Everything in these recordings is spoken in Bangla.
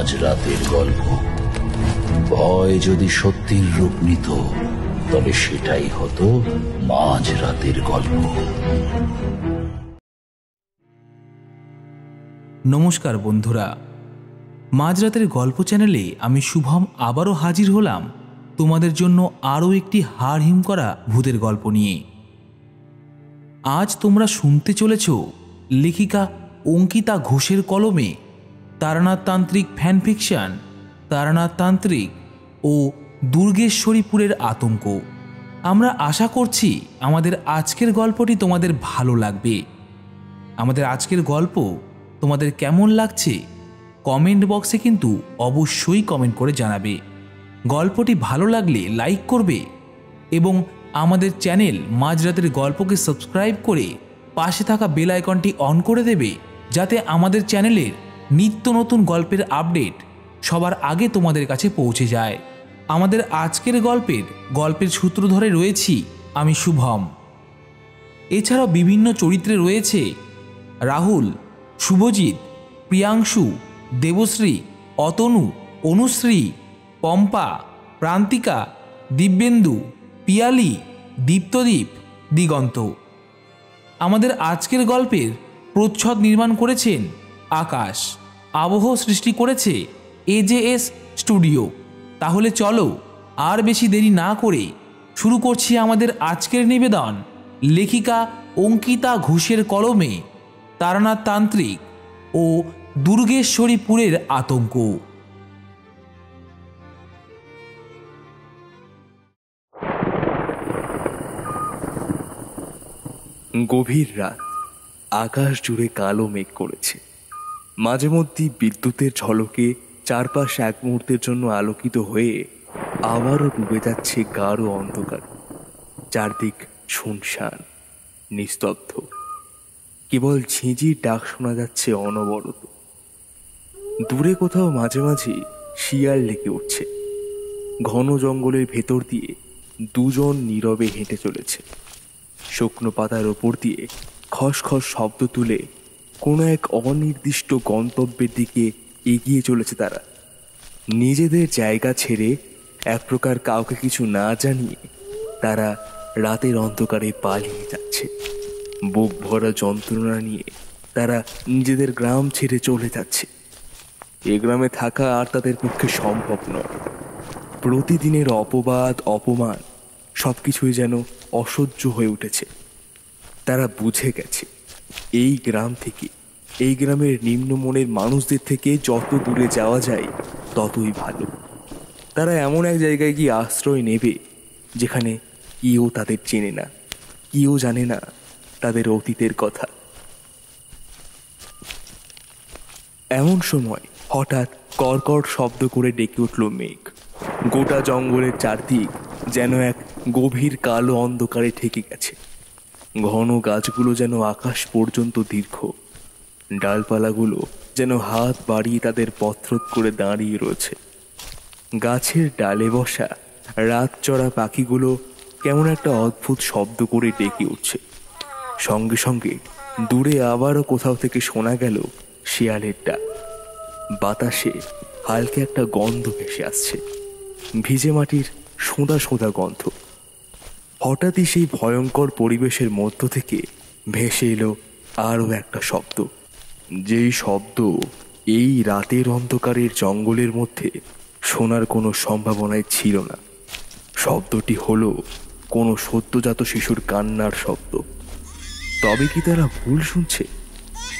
মাঝরাতের গল্প। ভয় যদি সত্যির রূপ নিত তবে সেটাই হতো মাঝরাতের গল্প। নমস্কার বন্ধুরা, মাঝরাতের গল্প চ্যানেলে আমি শুভম আবারও হাজির হলাম তোমাদের জন্য আরও একটি হাড়হিম করা ভূতের গল্প নিয়ে। আজ তোমরা শুনতে চলেছ লেখিকা অঙ্কিতা ঘোষের কলমে তারানাথতান্ত্রিক ফ্যানফিকশন তারানাথতান্ত্রিক ও দুর্গেশ্বরীপুরের আতঙ্ক। আমরা আশা করছি আমাদের আজকের গল্পটি তোমাদের ভালো লাগবে। আমাদের আজকের গল্প তোমাদের কেমন লাগছে কমেন্ট বক্সে কিন্তু অবশ্যই কমেন্ট করে জানাবে। গল্পটি ভালো লাগলে লাইক করবে এবং আমাদের চ্যানেল মাঝরাতের গল্পকে সাবস্ক্রাইব করে পাশে থাকা বেল আইকনটি অন করে দেবে, যাতে আমাদের চ্যানেলের নিত্য নতুন গল্পের আপডেট সবার আগে তোমাদের কাছে পৌঁছে যায়। আমাদের আজকের গল্পের সূত্রধরে রয়েছি আমি শুভম। এছাড়াও বিভিন্ন চরিত্রে রয়েছে রাহুল, শুভজিৎ, প্রিয়াংশু, দেবশ্রী, অতনু, অনুশ্রী, পম্পা, প্রান্তিকা, দিব্যেন্দু, পিয়ালি, দীপ্তদীপ, দিগন্ত। আমাদের আজকের গল্পের প্রচ্ছদ নির্মাণ করেছেন আকাশ, আবহ সৃষ্টি করেছে AJS স্টুডিও। তাহলে চলো আর বেশি দেরি না করে শুরু করছি আমাদের আজকের নিবেদন লেখিকা অঙ্কিতা ঘোষের কলমে তারানাথতান্ত্রিক ও দুর্গেশ্বরীপুরের আতঙ্ক। গভীর রাত, আকাশ জুড়ে কালো মেঘ করেছে। মাঝে মধ্যে বিদ্যুতের ঝলকে চারপাশ এক মুহূর্তের জন্য আলোকিত হয়ে আবারও ডুবে যাচ্ছে গাঢ় অন্ধকার। চারদিক শুনশান, নিস্তব্ধ। কেবল ঝিঁঝির ডাক শোনা যাচ্ছে অনবরত। দূরে কোথাও মাঝে মাঝে শিয়াল ডেকে উঠছে। ঘন জঙ্গলের ভেতর দিয়ে দুজন নীরবে হেঁটে চলেছে। শুকনো পাতার ওপর দিয়ে খসখস শব্দ তুলে কোনো এক অনির্দিষ্ট গন্তব্যের দিকে এগিয়ে চলেছে তারা। নিজেদের জায়গা ছেড়ে এক প্রকার কাউকে কিছু না জানিয়ে তারা রাতের অন্ধকারে পালিয়ে যাচ্ছে। বুক ভরা যন্ত্রণা নিয়ে তারা নিজেদের গ্রাম ছেড়ে চলে যাচ্ছে। এ গ্রামে থাকা আর তাদের পক্ষে সম্ভব নয়। প্রতিদিনের অপবাদ, অপমান সবকিছুই যেন অসহ্য হয়ে উঠেছে। তারা বুঝে গেছে এই গ্রাম থেকে, এই গ্রামের নিম্নমনের মানুষদের থেকে যত দূরে যাওয়া যায় ততই ভালো। তারা এমন এক জায়গায় গিয়ে আশ্রয় নেবে যেখানে কেউ তাদের চেনে না, কেউ জানে না তাদের অতীতের কথা। এমন সময় হঠাৎ কর্কট শব্দ করে ডেকে উঠল মেঘ। গোটা জঙ্গলের চারদিক যেন এক গভীর কালো অন্ধকারে ঠেকে গেছে। ঘন গাছগুলো যেন আকাশ পর্যন্ত দীর্ঘ। ডালপালাগুলো যেন হাত বাড়িয়ে তাদের পথরোধ করে দাঁড়িয়ে রয়েছে। গাছের ডালে বসা রাত চড়া পাখিগুলো কেমন একটা অদ্ভুত শব্দ করে ডেকে উঠছে। সঙ্গে সঙ্গে দূরে আবারও কোথাও থেকে শোনা গেল শিয়ালের ডাক। বাতাসে হালকা একটা গন্ধ ভেসে আসছে, ভিজে মাটির সোঁদা সোঁদা গন্ধ। হঠাৎই সেই ভয়ঙ্কর পরিবেশের মধ্য থেকে ভেসে এলো আরও একটা শব্দ, যেই শব্দ এই রাতের অন্ধকারের জঙ্গলের মধ্যে শোনার কোনো সম্ভাবনাই ছিল না। শব্দটি হলো কোনো সদ্যজাত শিশুর কান্নার শব্দ। তবে কি তারা ভুল শুনছে?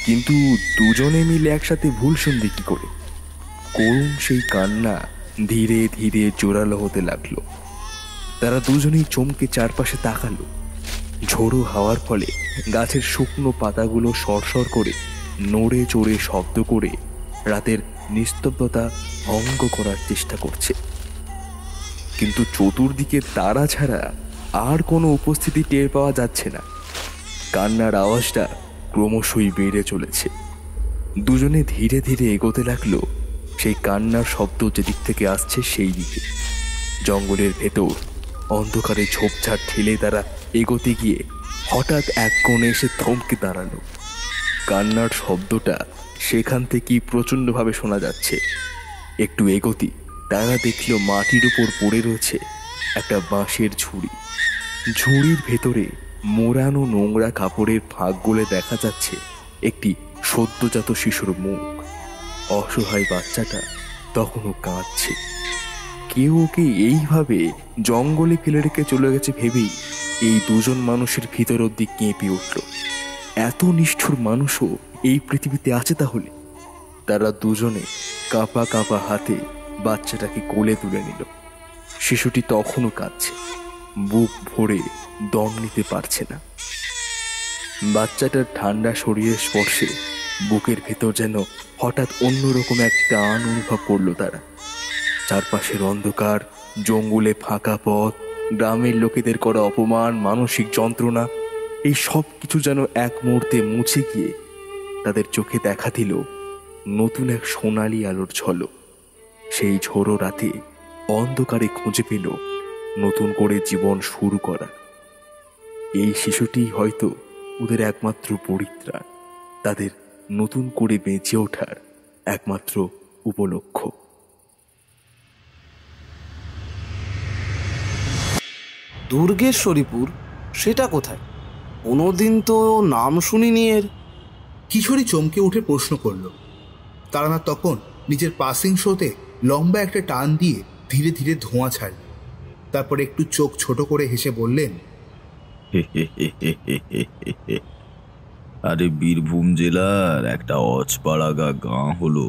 কিন্তু দুজনে মিলে একসাথে ভুল শুনবে কি করে? করুণ সেই কান্না ধীরে ধীরে জোরালো হতে লাগলো। তারা দুজনেই চমকে চারপাশে তাকালো। ঝোড়ো হাওয়ার ফলে গাছের শুকনো পাতাগুলো সরসর করে নড়ে চড়ে শব্দ করে রাতের নিস্তব্ধতা ভঙ্গ করার চেষ্টা করছে। কিন্তু চতুর্দিকে তারা ছাড়া আর কোনো উপস্থিতি টের পাওয়া যাচ্ছে না। কান্নার আওয়াজটা ক্রমশই বেড়ে চলেছে। দুজনে ধীরে ধীরে এগোতে লাগলো সেই কান্নার শব্দ যেদিক থেকে আসছে সেই দিকে। জঙ্গলের ভেতর অন্ধকারে ঝোপঝাড় ঠেলে তারা এগোতে গিয়ে হঠাৎ এক কোণে এসে থমকে দাঁড়ালো। কান্নার শব্দটা সেখান থেকেই প্রচণ্ডভাবে শোনা যাচ্ছে। একটু এগোতি তারা দেখল মাটির উপর পড়ে রয়েছে একটা বাঁশের ঝুড়ি। ঝুড়ির ভেতরে মোড়ানো নোংরা কাপড়ের ফাঁক গলে দেখা যাচ্ছে একটি সদ্যজাত শিশুর মুখ। অসহায় বাচ্চাটা তখনও কাঁদছে। কেউ ওকে এইভাবে জঙ্গলে ফেলে রেখে চলে গেছে ভেবেই এই দুজন মানুষের ভিতর অব্দি কেঁপে উঠল। এত নিষ্ঠুর মানুষও এই পৃথিবীতে আছে তাহলে? তারা দুজনে কাঁপা কাঁপা হাতে বাচ্চাটাকে কোলে তুলে নিল। শিশুটি তখনও কাঁদছে, বুক ভরে দম নিতে পারছে না। বাচ্চাটার ঠান্ডা শরীরের স্পর্শে বুকের ভেতর যেন হঠাৎ অন্যরকম এক টান অনুভব করলো তারা। চারপাশের অন্ধকার, জঙ্গলে ফাঁকা পথ, গ্রামের লোকেদের করা অপমান, মানসিক যন্ত্রণা, এই সব কিছু যেন এক মুহূর্তে মুছে গিয়ে তাদের চোখে দেখা দিল নতুন এক সোনালি আলোর ঝলক। সেই ঝোড়ো রাতে অন্ধকারে খুঁজে পেল নতুন করে জীবন শুরু করা। এই শিশুটি হয়তো ওদের একমাত্র পরিত্রাণ, তাদের নতুন করে বেঁচে ওঠার একমাত্র উপলক্ষ। দুর্গেশ্বরীপুর সেটা কোথায়? কোনোদিন তো নাম শুনিনি এর। কিশোরী চমকে উঠে প্রশ্ন করল। তারানাথ তখন নিজের পাসিং শোতে লম্বা একটা টান দিয়ে ধীরে ধীরে ধোঁয়া ছাড়ল। তারপর একটু চোখ ছোট করে হেসে বললেন, আরে বীরভূম জেলার একটা অজপাড়াগা গাঁ হলো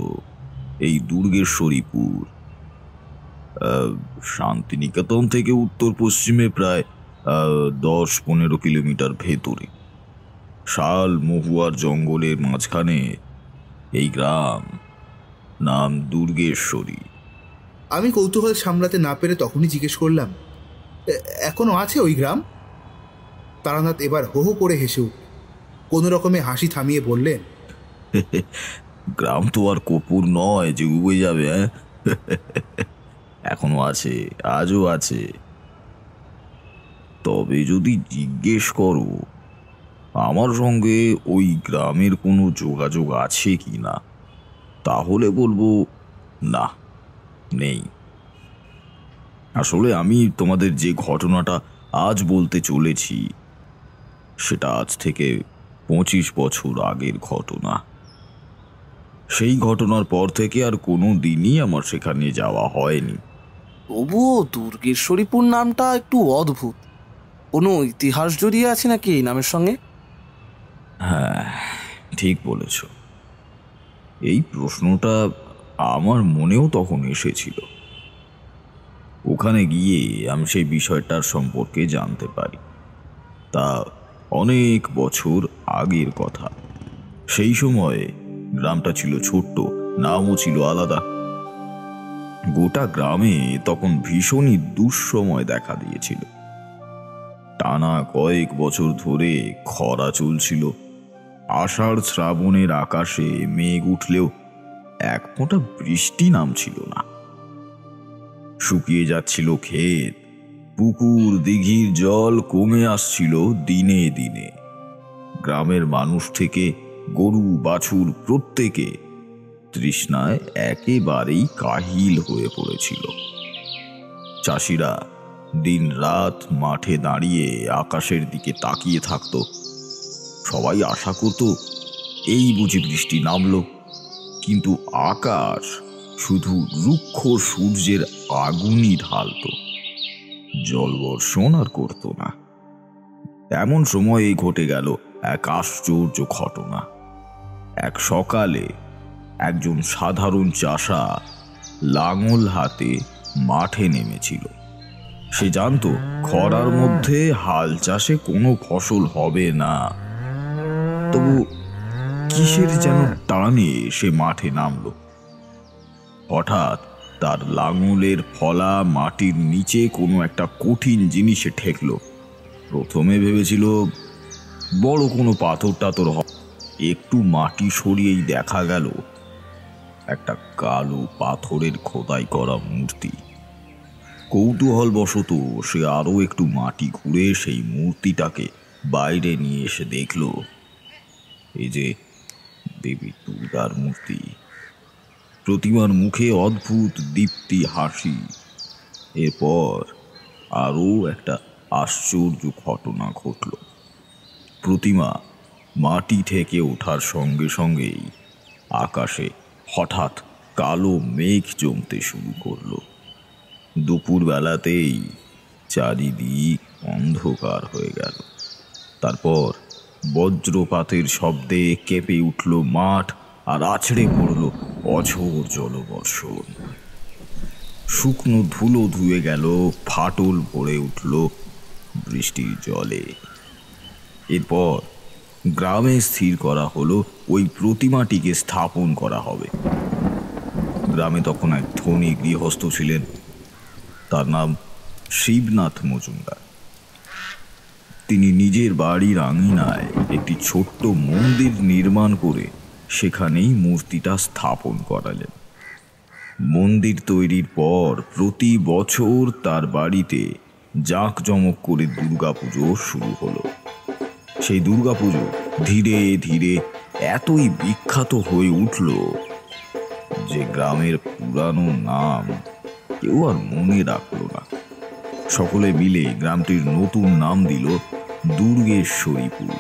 এই দুর্গেশ্বরীপুর। শান্তিনিকেতন থেকে উত্তর পশ্চিমে প্রায় 10-15 কিলোমিটার ভেতরে শাল মহুয়ার জঙ্গলের মাঝখানে এই গ্রাম, নাম দুর্গেশ্বরী। আমি কৌতূহল সামলাতে না পেরে তখনই জিজ্ঞেস করলাম, এখনো আছে ওই গ্রাম? তারানাথ এবার হো হো করে হেসে উঠল। কোনো রকমে হাসি থামিয়ে বললেন, গ্রাম তো আর কপুর নয় যে উবে যাবে। এখনো আছে, আজও আছে। তবে যদি জিজ্ঞেস করো আমার সঙ্গে ওই গ্রামের কোনো যোগাযোগ আছে কি না, তাহলে বলবো না, নেই। আসলে আমি তোমাদের যে ঘটনাটা আজ বলতে চলেছি সেটা আজ থেকে 25 বছর আগের ঘটনা। সেই ঘটনার পর থেকে আর কোনো দিনই আমার সেখানে যাওয়া হয়নি। তবুও দুর্গেশ্বরীপুর নামটা একটু অদ্ভুত। কোনো ইতিহাস জড়িয়ে আছে নাকি এই নামের সঙ্গে? হ্যাঁ, ঠিক বলেছ। এই প্রশ্নটা আমার মনেও তখন এসেছিল। ওখানে গিয়ে আমি সেই বিষয়টার সম্পর্কে জানতে পারি। তা অনেক বছর আগের কথা। সেই সময়ে গ্রামটা ছিল ছোট্ট, নামও ছিল আলাদা। গোটা গ্রামে তখন ভীষণই দুঃসময় দেখা দিয়েছিল। টানা কয়েক বছর ধরে খরা চলছিল। আষাঢ় শ্রাবণের আকাশে মেঘ উঠলেও এক ফোঁটা বৃষ্টি নামছিল না। শুকিয়ে যাচ্ছিল ক্ষেত, পুকুর দিঘির জল কমে আসছিল দিনে দিনে। গ্রামের মানুষ থেকে গরু বাছুর প্রত্যেকে তৃষ্ণায় একেবারেই কাহিল হয়ে পড়েছিল। চাষিরা দিন রাত মাঠে দাঁড়িয়ে আকাশের দিকে তাকিয়ে থাকত। সবাই আশা করত এই বুঝি বৃষ্টি নামলো, কিন্তু আকাশ শুধু রুক্ষ সূর্যের আগুনই ঢালত, জলবর্ষণ আর করত না। এমন সময়েই ঘটে গেল এক আশ্চর্য ঘটনা। এক সকালে একজন সাধারণ চাষা লাঙল হাতে মাঠে নেমেছিল। সে জানত খরার মধ্যে হাল চাষে কোনো ফসল হবে না, তবু কিসের যেন টানে সে মাঠে নামল। হঠাৎ তার লাঙলের ফলা মাটির নিচে কোনো একটা কঠিন জিনিসে ঠেকল। প্রথমে ভেবেছিল বড় কোনো পাথর টাথর হবে। একটু মাটি সরিয়েই দেখা গেল একটা কালো পাথরের খোদাই করা মূর্তি। কৌতূহলবশত সে আরো একটু মাটি ঘুরে সেই মূর্তিটাকে বাইরে নিয়ে এসে দেখল এই যে দেবী দুর্গার মূর্তি। প্রতিমার মুখে অদ্ভুত দীপ্তি হাসি। এরপর আরও একটা আশ্চর্য ঘটনা ঘটল। প্রতিমা মাটি থেকে ওঠার সঙ্গে সঙ্গেই আকাশে হঠাৎ কালো মেঘ জমতে শুরু করলো। দুপুরবেলাতেই চারিদিক অন্ধকার হয়ে গেল। তারপর বজ্রপাতের শব্দে কেঁপে উঠল মাঠ, আর আছড়ে পড়ল অঝোর জলবর্ষণ। শুকনো ধুলো ধুয়ে গেল, ফাটল ভরে উঠল বৃষ্টির জলে। এরপর গ্রামে স্থির করা হলো ওই প্রতিমাটিকে স্থাপন করা হবে। গ্রামে তখন এক ধনী গৃহস্থ ছিলেন, তার নাম শিবনাথ মজুমদার। তিনি নিজের বাড়ির আঙিনায় একটি ছোট্ট মন্দির নির্মাণ করে সেখানেই মূর্তিটা স্থাপন করালেন। মন্দির তৈরির পর প্রতি বছর তার বাড়িতে জাঁকজমক করে দুর্গাপুজো শুরু হলো। সেই দুর্গাপুজো ধীরে ধীরে এতই বিখ্যাত হয়ে উঠল যে গ্রামের পুরানো নাম কেউ আর মনে রাখল না। সকলে মিলে গ্রামটির নতুন নাম দিল দুর্গেশ্বরীপুর।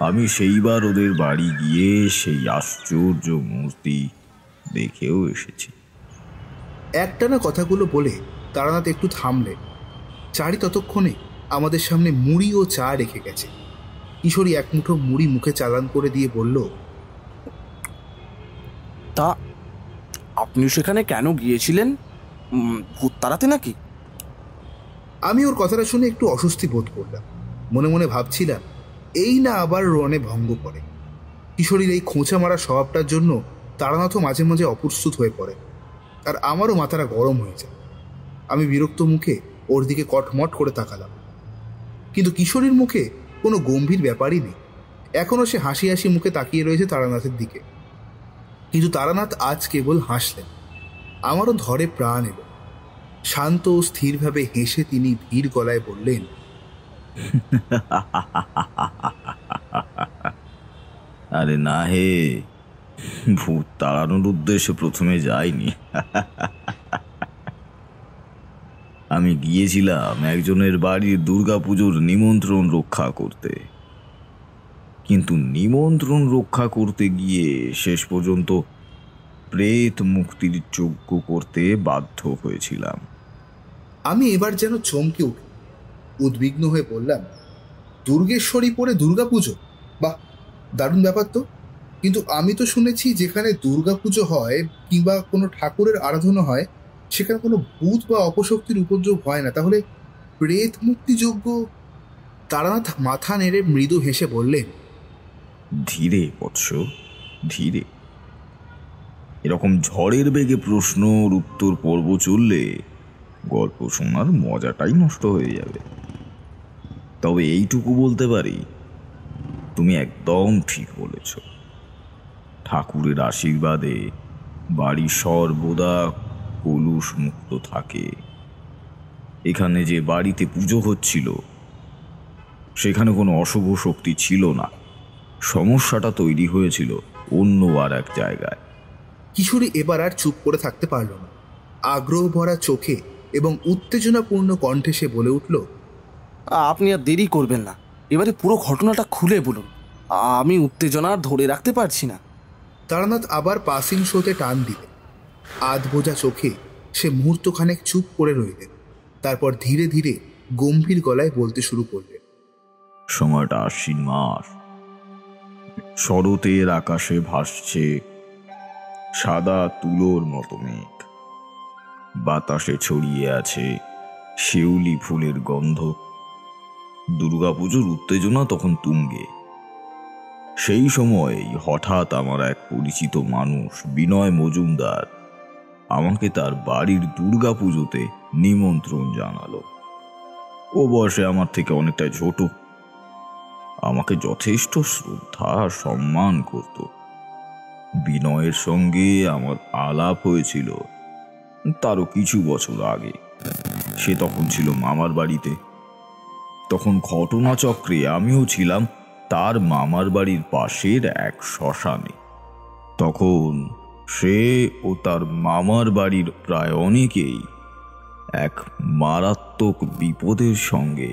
আমি সেইবার ওদের বাড়ি গিয়ে সেই আশ্চর্য মূর্তি দেখেও এসেছি। একটানা কথাগুলো বলে তারানাথ একটু থামলেন। চারি ততক্ষণে আমাদের সামনে মুড়ি ও চা রেখে গেছে। কিশোরী এক মুঠো মুড়ি মুখে চালান করে দিয়ে বলল, তা আপনি সেখানে কেন গিয়েছিলেন? ভূত তাড়াতে নাকি? আমি ওর কথাটা শুনে একটু অস্বস্তি বোধ করলাম। মনে মনে ভাবছিলাম, এই না আবার রণে ভঙ্গ করে। কিশোরীর এই খোঁচা মারা স্বভাবটার জন্য তারানাথও মাঝে মাঝে অপ্রস্তুত হয়ে পড়ে, আর আমারও মাথাটা গরম হয়ে যায়। আমি বিরক্ত মুখে ওর দিকে কটমট করে তাকালাম, কিন্তু কিশোরীর মুখে কোনো গম্ভীর ব্যাপারই নেই। এখনও সে হাসি হাসি মুখে তাকিয়ে রয়েছে তারানাথের দিকে। কিন্তু তারানাথ আজ কেবল হাসলেন। আমারও ধরে প্রাণ এলো। শান্ত ও স্থিরভাবে হেসে তিনি ধীর গলায় বললেন, আরে না হে, ভূত তাড়ানোর উদ্দেশ্যে প্রথমে যাইনি। আমি গিয়েছিলাম একজনের বাড়ির দুর্গাপুজোর নিমন্ত্রণ রক্ষা করতে। কিন্তু নিমন্ত্রণ রক্ষা করতে গিয়ে শেষ পর্যন্ত প্রেত মুক্তির যজ্ঞ করতে বাধ্য হয়েছিলাম। আমি এবার যেন চমকে উঠল। উদ্বিগ্ন হয়ে বললাম, দুর্গেশ্বরীপুরে দুর্গাপুজো? বাহ, দারুণ ব্যাপার তো। কিন্তু আমি তো শুনেছি যেখানে দুর্গাপুজো হয় কিংবা কোনো ঠাকুরের আরাধনা হয় সেখানে কোনো ভূত বা অপশক্তির উপদ্রব হয় না, তাহলে প্রেত মুক্তি যজ্ঞ? তারানাথ মাথা নেড়ে মৃদু হেসে বললেন, ধীরে বৎস, ধীরে। এরকম ঝড়ের বেগে প্রশ্নর উত্তর পর্ব চললে গল্প শোনার মজাটাই নষ্ট হয়ে যাবে। তবে এইটুকু বলতে পারি, তুমি একদম ঠিক বলেছ। ঠাকুরের আশীর্বাদে বাড়ি সর্বদা কলুষ মুক্ত থাকে। এখানে যে বাড়িতে পুজো হচ্ছিল সেখানে কোনো অশুভ শক্তি ছিল না। সমস্যাটা তৈরি হয়েছিল অন্য আর এক জায়গায়। কিশোরী এবার আর চুপ করে থাকতে পারল না। আগ্রহ ভরা চোখে এবং উত্তেজনাপূর্ণ কণ্ঠে সে বলে উঠল, আপনি আর দেরি করবেন না, এবারে পুরো ঘটনাটা খুলে বলুন। আমি উত্তেজনা আর ধরে রাখতে পারছি না। তারানাথ আবার পাসিং শোতে টান দিলেন। আধ বোঝা চোখে সে মুহূর্তখানেক চুপ করে রইলেন। তারপর ধীরে ধীরে গম্ভীর গলায় বলতে শুরু করলেন, সময়টা আশ্বিন মাস। শরতের আকাশে ভাসছে সাদা তুলোর মতো মেঘ। বাতাসে ছড়িয়ে আছে শিউলি ফুলের গন্ধ। দুর্গাপুজোর উত্তেজনা তখন তুঙ্গে। সেই সময় হঠাৎ আমার এক পরিচিত মানুষ বিনয় মজুমদার আমাকে তার বাড়ির দুর্গাপুজোতে নিমন্ত্রণ জানালো। ও বয়সে আমার থেকে অনেকটা ছোট, আমাকে যথেষ্ট শ্রদ্ধা আর সম্মান করত। বিনয়ের সঙ্গে আমার আলাপ হয়েছিল তারও কিছু বছর আগে। সে তখন ছিল মামার বাড়িতে। তখন ঘটনাচক্রে আমিও ছিলাম তার মামার বাড়ির পাশের এক শ্মশানে। তখন সে ও তার মামার বাড়ির প্রায় অনেকেই এক মারাত্মক বিপদের সঙ্গে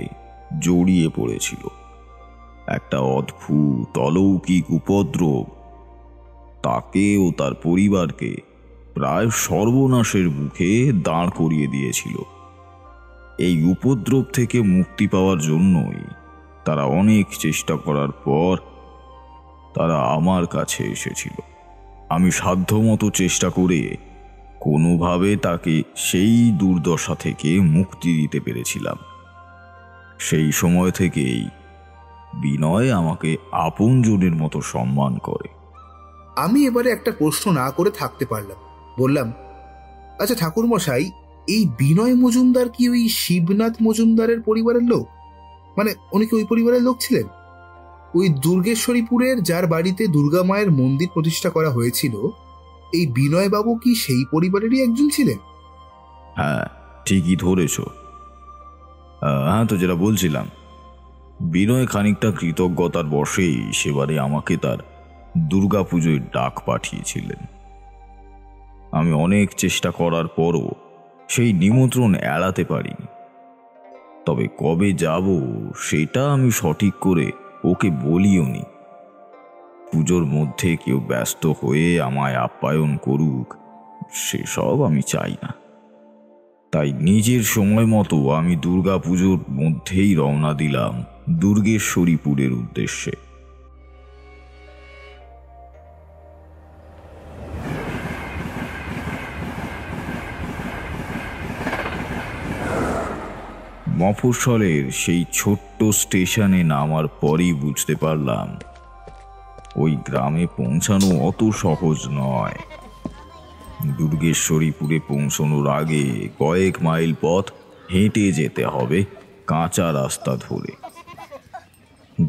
জড়িয়ে পড়েছিল। একটা অদ্ভুত অলৌকিক উপদ্রব তাকে ও তার পরিবারকে প্রায় সর্বনাশের মুখে দাঁড় করিয়ে দিয়েছিল। এই উপদ্রব থেকে মুক্তি পাওয়ার জন্যই তারা অনেক চেষ্টা করার পর তারা আমার কাছে এসেছিল। আমি সাধ্যমতো চেষ্টা করে কোনোভাবে তাকে সেই দুর্দশা থেকে মুক্তি দিতে পেরেছিলাম। সেই সময় থেকেই বিনয় আমাকে আপনজনের মতো সম্মান করে। আমি এবারে একটা প্রশ্ন না করে থাকতে পারলাম, বললাম, আচ্ছা ঠাকুরমশাই, এই বিনয় মজুমদার কি ওই শিবনাথ মজুমদারের পরিবারের লোক? মানে উনি কি ওই পরিবারের লোক ছিলেন? ওই দুর্গেশ্বরীপুরের যার বাড়িতে দুর্গা মায়ের মন্দির প্রতিষ্ঠা করা হয়েছিল, এই বিনয় বাবু কি সেই পরিবারেরই একজন ছিলেন? হ্যাঁ, ঠিকই ধরেছ। হ্যাঁ, তো যেটা বলছিলাম, বিনয় খানিকটা কৃতজ্ঞতার বশেই সেবারে আমাকে তার দুর্গাপুজোয় ডাক পাঠিয়েছিলেন। আমি অনেক চেষ্টা করার পরও সেই নিমন্ত্রণ এড়াতে পারিনি। তবে কবে যাব সেটা আমি সঠিক করে ওকে বলিও নি। পুজোর মধ্যে কেউ ব্যস্ত হয়ে আমায় আপ্যায়ন করুক, সেসব আমি চাই না। তাই নিজের সময় মতো আমি দুর্গাপুজোর মধ্যেই রওনা দিলাম দুর্গেশ্বরীপুরের উদ্দেশ্যে। মফস্বলের সেই ছোট্ট স্টেশনে নামার পরেই বুঝতে পারলাম ওই গ্রামে পৌঁছানো অত সহজ নয়। দুর্গেশ্বরীপুরে পৌঁছানোর আগে কয়েক মাইল পথ হেঁটে যেতে হবে কাঁচা রাস্তা ধরে।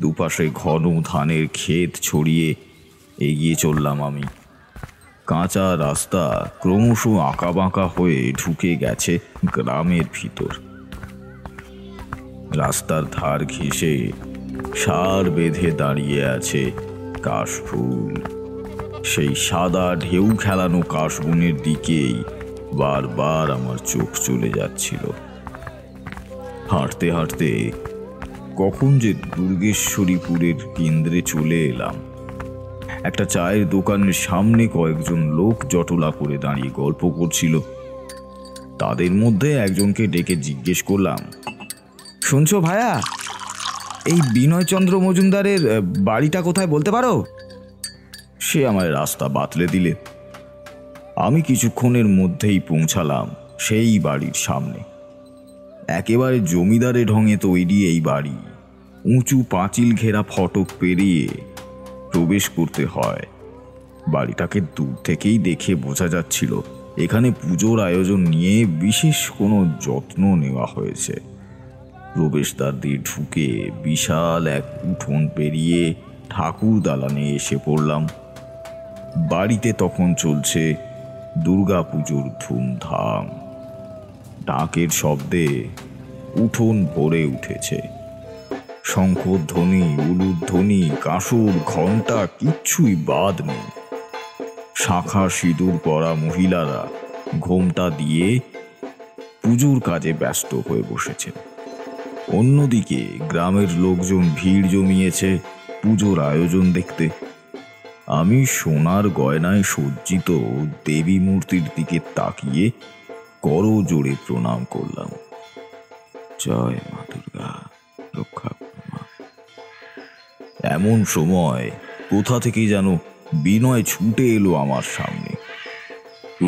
দুপাশে ঘন ধানের ক্ষেত ছড়িয়ে এগিয়ে চললাম আমি। কাঁচা রাস্তা ক্রমশ আঁকাবাঁকা হয়ে ঢুকে গেছে গ্রামের ভিতর। রাস্তার ধার ঘেঁষে সার বেঁধে দাঁড়িয়ে আছে কাশফুল। সেই সাদা ঢেউ খেলানো কাশবনের দিকেই বারবার আমার চোখ চলে যাচ্ছিল। হাঁটতে হাঁটতে কখন যে দুর্গেশ্বরীপুরের কেন্দ্রে চলে এলাম। একটা চায়ের দোকানের সামনে কয়েকজন লোক জটলা করে দাঁড়িয়ে গল্প করছিল। তাদের মধ্যে একজনকে ডেকে জিজ্ঞেস করলাম, শুনছো ভায়া, এই বিনয়চন্দ্র মজুমদারের বাড়িটা কোথায় বলতে পারো? সে আমায় রাস্তা বাতলে দিলে। আমি কিছুক্ষণের মধ্যেই পৌঁছালাম সেই বাড়ির সামনে। একেবারে জমিদারে ঢঙে তৈরি এই বাড়ি। উঁচু পাঁচিল ঘেরা ফটক পেরিয়ে প্রবেশ করতে হয়। বাড়িটাকে দূর থেকেই দেখে বোঝা যাচ্ছিল এখানে পুজোর আয়োজন নিয়ে বিশেষ কোনো যত্ন নেওয়া হয়েছে। প্রবেশদ্বার দিয়ে ঢুকে বিশাল এক উঠোন পেরিয়ে ঠাকুর দালানে এসে পড়লাম। বাড়িতে তখন চলছে দুর্গাপুজোর ধুমধাম। ডাকের শব্দে উঠোন ভরে উঠেছে। শঙ্খধ্বনি, উলুধ্বনি, কাঁসর, ঘণ্টা কিচ্ছুই বাদ নেই। শাঁখা সিঁদুর পরা মহিলারা ঘোমটা দিয়ে পুজোর কাজে ব্যস্ত হয়ে বসেছেন। অন্যদিকে গ্রামের লোকজন ভিড় জমিয়েছে পুজোর আয়োজন দেখতে। আমি সোনার গয়নায় সজ্জিত দেবী মূর্তির দিকে তাকিয়ে করজোড়ে প্রণাম করলাম। জয় মা দুর্গা, রক্ষা করো মা। এমন সময় কোথা থেকে যেন বিনয় ছুটে এলো আমার সামনে।